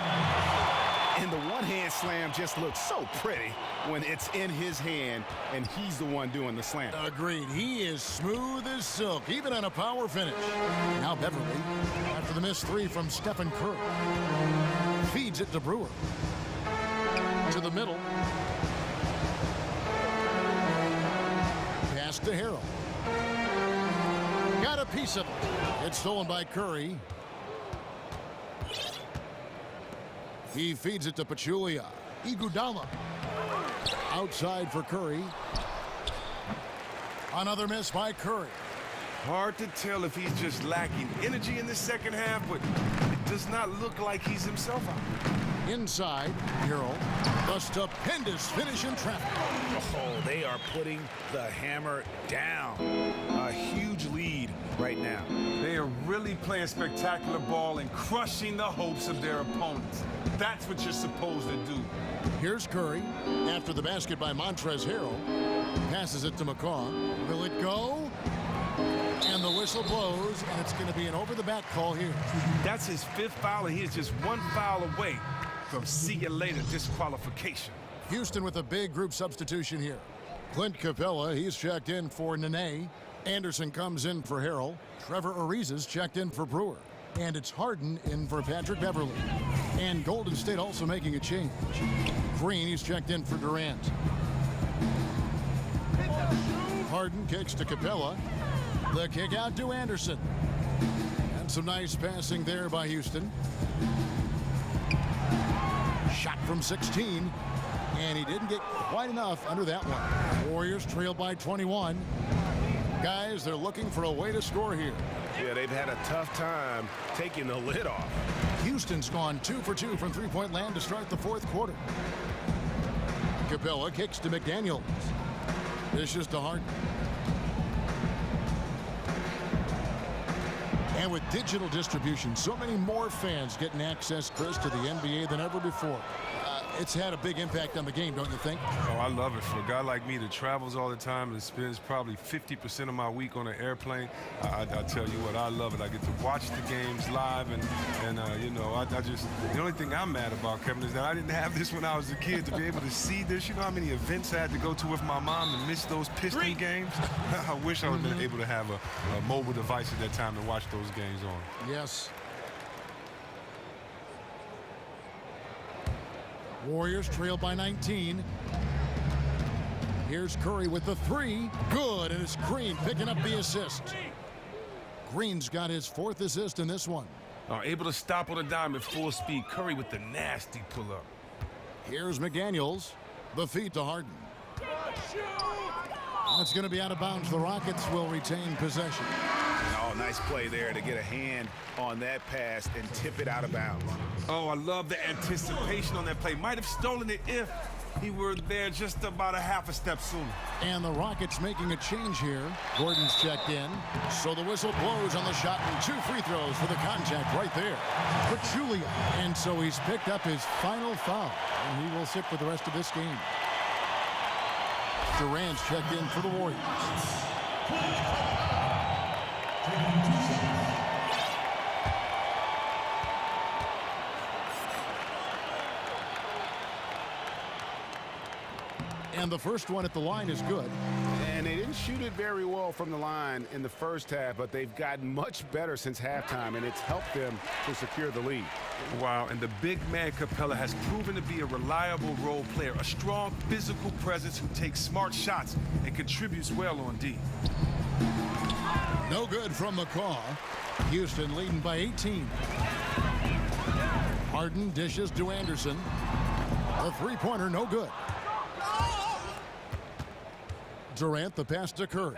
And the one-hand slam just looks so pretty when it's in his hand and he's the one doing the slam. Agreed. He is smooth as silk, even on a power finish. Now Beverly, after the missed three from Stephen Curry, feeds it to Brewer. To the middle. Pass to Harrell. Got a piece of it. It's stolen by Curry. He feeds it to Pachulia. Iguodala. Outside for Curry. Another miss by Curry. Hard to tell if he's just lacking energy in the second half, but it does not look like he's himself out. Inside, Harrell. A stupendous finish in traffic. Oh, they are putting the hammer down. A huge lead right now. They are really playing spectacular ball and crushing the hopes of their opponents. That's what you're supposed to do. Here's Curry. After the basket by Montrezl Harrell. Passes it to McCaw. Will it go? And the whistle blows, and it's going to be an over-the-back call here. That's his fifth foul, and he is just one foul away from see you later disqualification. Houston with a big group substitution here. Clint Capella, he's checked in for Nene. Anderson comes in for Harrell. Trevor Ariza's checked in for Brewer. And it's Harden in for Patrick Beverly. And Golden State also making a change. Green, he's checked in for Durant. Harden kicks to Capella. The kick out to Anderson. And some nice passing there by Houston. Shot from 16. And he didn't get quite enough under that one. Warriors trail by 21. Guys, they're looking for a way to score here. Yeah, they've had a tough time taking the lid off. Houston's gone 2 for 2 from three-point land to start the fourth quarter. Capella kicks to McDaniels. Dishes to Harden. And with digital distribution, so many more fans getting access, Chris, to the NBA than ever before. It's had a big impact on the game, don't you think? Oh, I love it. For a guy like me that travels all the time and spends probably 50% of my week on an airplane, I tell you what, I love it. I get to watch the games live, and you know, I just, the only thing I'm mad about, Kevin, is that I didn't have this when I was a kid to be able to see this. You know how many events I had to go to with my mom and miss those Piston games? I wish I would have been able to have a mobile device at that time to watch those games on. Yes. Warriors trail by 19. Here's Curry with the three. Good, and it's Green picking up the assist. Green's got his fourth assist in this one. Able to stop on a dime at full speed. Curry with the nasty pull-up. Here's McDaniels. The feed to Harden. It's going to be out of bounds. The Rockets will retain possession. Oh, nice play there to get a hand on that pass and tip it out of bounds. Oh, I love the anticipation on that play. Might have stolen it if he were there just about a half a step sooner. And the Rockets making a change here. Gordon's checked in. So the whistle blows on the shot, and 2 free throws for the contact right there. Pachulia. And so he's picked up his final foul, and he will sit for the rest of this game. Durant's checked in for the Warriors. And the first one at the line is good. And they didn't shoot it very well from the line in the first half, but they've gotten much better since halftime, and it's helped them to secure the lead. Wow, and the big man Capella has proven to be a reliable role player, a strong physical presence who takes smart shots and contributes well on D. No good from McCaw. Houston leading by 18. Harden dishes to Anderson. The three-pointer no good. Durant the pass to Curry.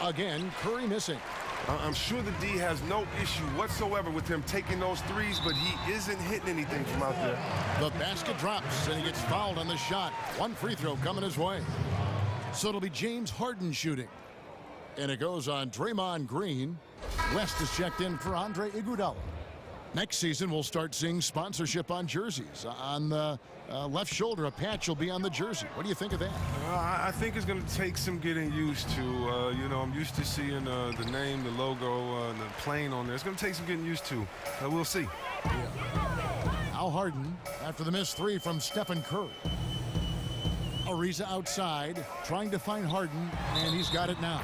Again, Curry missing. I'm sure the D has no issue whatsoever with him taking those threes, but he isn't hitting anything from out there. The basket drops, and he gets fouled on the shot. 1 free throw coming his way. So it'll be James Harden shooting. And it goes on Draymond Green. West is checked in for Andre Iguodala. Next season, we'll start seeing sponsorship on jerseys. On the left shoulder, a patch will be on the jersey. What do you think of that? I think it's going to take some getting used to. You know, I'm used to seeing the name, the logo, the plane on there. It's going to take some getting used to. We'll see. Yeah. Now Harden, after the missed 3 from Stephen Curry. Ariza outside, trying to find Harden, and he's got it now.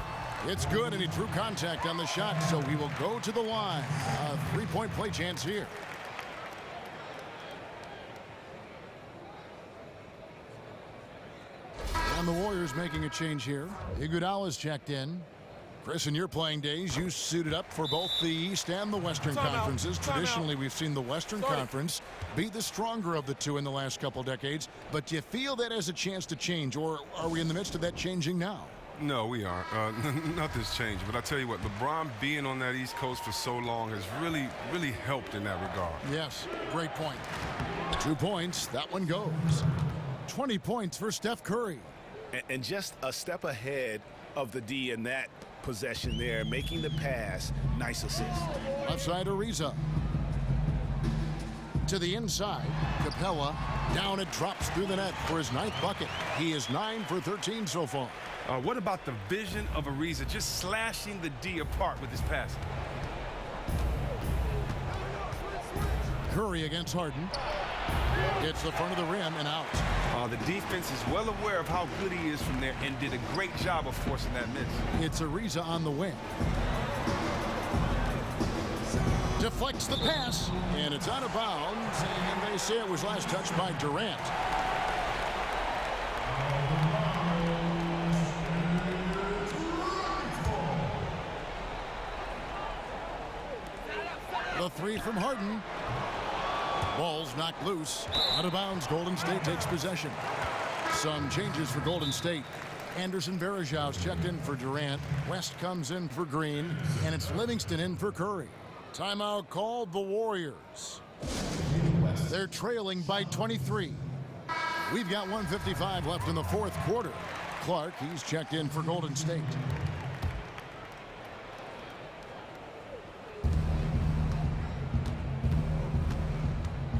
It's good, and he drew contact on the shot, so he will go to the line. A 3-point play chance here. And the Warriors making a change here. Iguodala's checked in. Chris, in your playing days, you suited up for both the East and the Western conferences. Traditionally, we've seen the Western Conference be the stronger of the two in the last couple decades. But do you feel that has a chance to change, or are we in the midst of that changing now? No, we aren't. Nothing's changed. But I tell you what, LeBron being on that East Coast for so long has really, really helped in that regard. Yes, great point. 2 points. That one goes. 20 points for Steph Curry. And just a step ahead of the D in that possession there, making the pass. Nice assist. Left side, Ariza. To the inside, Capella. Down, it drops through the net for his 9th bucket. He is 9 for 13 so far. What about the vision of Ariza just slashing the D apart with his passing? Curry against Harden. It's the front of the rim and out. The defense is well aware of how good he is from there and did a great job of forcing that miss. It's Ariza on the wing. Deflects the pass, and it's out of bounds, and they say it was last touched by Durant. The 3 from Harden. Ball's knocked loose. Out of bounds. Golden State takes possession. Some changes for Golden State. Anderson Varejau's checked in for Durant. West comes in for Green. And it's Livingston in for Curry. Timeout called the Warriors. They're trailing by 23. We've got 1:55 left in the 4th quarter. Clark, he's checked in for Golden State.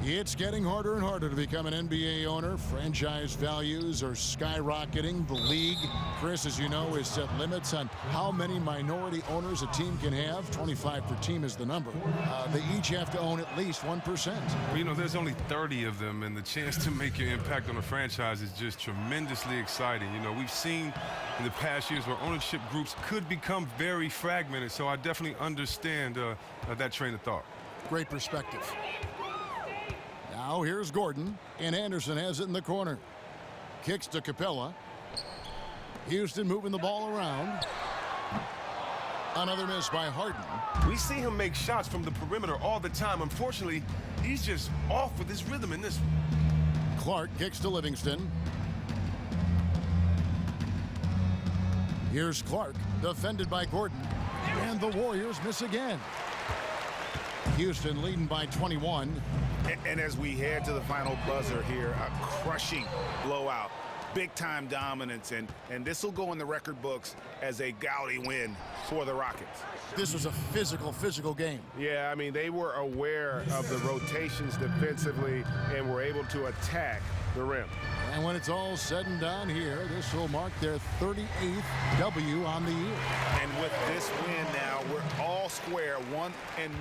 It's getting harder and harder to become an NBA owner. Franchise values are skyrocketing. The league, Chris, as you know, has set limits on how many minority owners a team can have. 25 per team is the number. They each have to own at least 1%. Well, you know, there's only 30 of them, and the chance to make your impact on a franchise is just tremendously exciting. You know, we've seen in the past years where ownership groups could become very fragmented, so I definitely understand that train of thought. Great perspective. Now here's Gordon, and Anderson has it in the corner. Kicks to Capella. Houston moving the ball around. Another miss by Harden. We see him make shots from the perimeter all the time. Unfortunately, he's just off with his rhythm in this one. Clark kicks to Livingston. Here's Clark, defended by Gordon. And the Warriors miss again. Houston leading by 21. And as we head to the final buzzer here, a crushing blowout. Big-time dominance, and this will go in the record books as a gaudy win for the Rockets. This was a physical game. Yeah, I mean, they were aware of the rotations defensively and were able to attack the rim. And when it's all said and done here, this will mark their 38th W on the year. And with this win now, we're all square,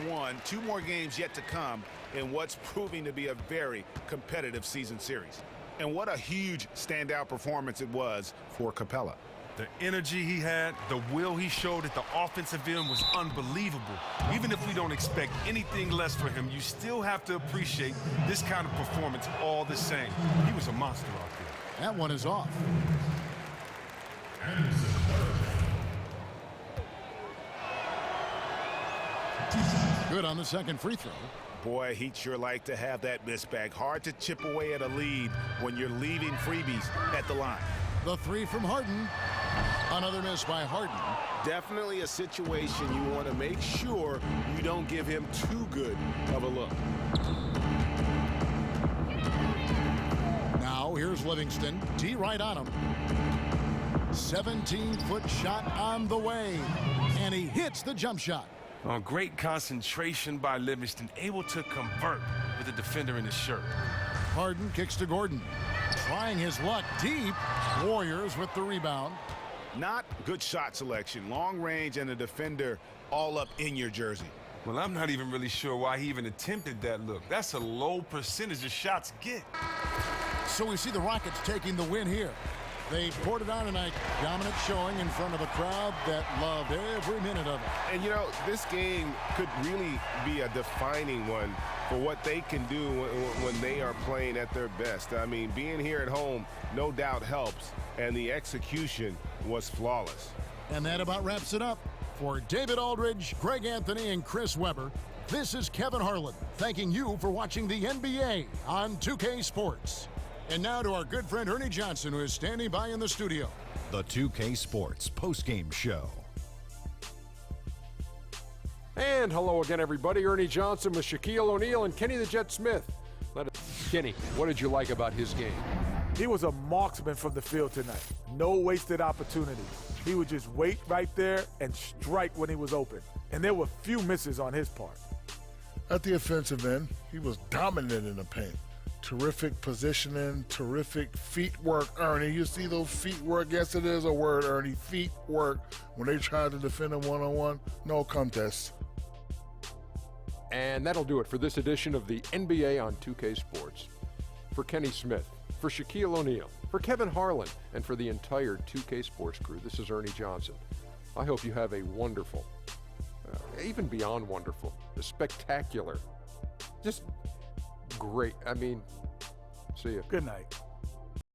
1-1. 2 more games yet to come in what's proving to be a very competitive season series. And what a huge standout performance it was for Capella. The energy he had, the will he showed at the offensive end was unbelievable. Even if we don't expect anything less from him, you still have to appreciate this kind of performance all the same. He was a monster out there. That one is off. Good on the second free throw. Boy, he'd sure like to have that miss back. Hard to chip away at a lead when you're leaving freebies at the line. The three from Harden. Another miss by Harden. Definitely a situation you want to make sure you don't give him too good of a look. Now here's Livingston. D right on him. 17-foot shot on the way. And he hits the jump shot. Great concentration by Livingston, able to convert with the defender in his shirt. Harden kicks to Gordon. Trying his luck deep. Warriors with the rebound. Not good shot selection. Long range and a defender all up in your jersey. Well, I'm not even really sure why he even attempted that look. That's a low percentage of shots get. So we see the Rockets taking the win here. They poured it on tonight. Dominant showing in front of a crowd that loved every minute of it. And, you know, this game could really be a defining one for what they can do when they are playing at their best. I mean, being here at home no doubt helps, and the execution was flawless. And that about wraps it up. For David Aldridge, Greg Anthony, and Chris Webber, this is Kevin Harlan thanking you for watching the NBA on 2K Sports. And now to our good friend Ernie Johnson, who is standing by in the studio. The 2K Sports postgame show. And hello again, everybody. Ernie Johnson with Shaquille O'Neal and Kenny the Jet Smith. Kenny, what did you like about his game? He was a marksman from the field tonight. No wasted opportunity. He would just wait right there and strike when he was open. And there were few misses on his part. At the offensive end, he was dominant in the paint. Terrific positioning, terrific feet work, Ernie. You see those feet work? Yes, it is a word, Ernie. Feet work. When they tried to defend him one-on-one, no contest. And that'll do it for this edition of the NBA on 2K Sports. For Kenny Smith, for Shaquille O'Neal, for Kevin Harlan, and for the entire 2K Sports crew, this is Ernie Johnson. I hope you have a wonderful, even beyond wonderful, a spectacular, just great. I mean, see you. Good night.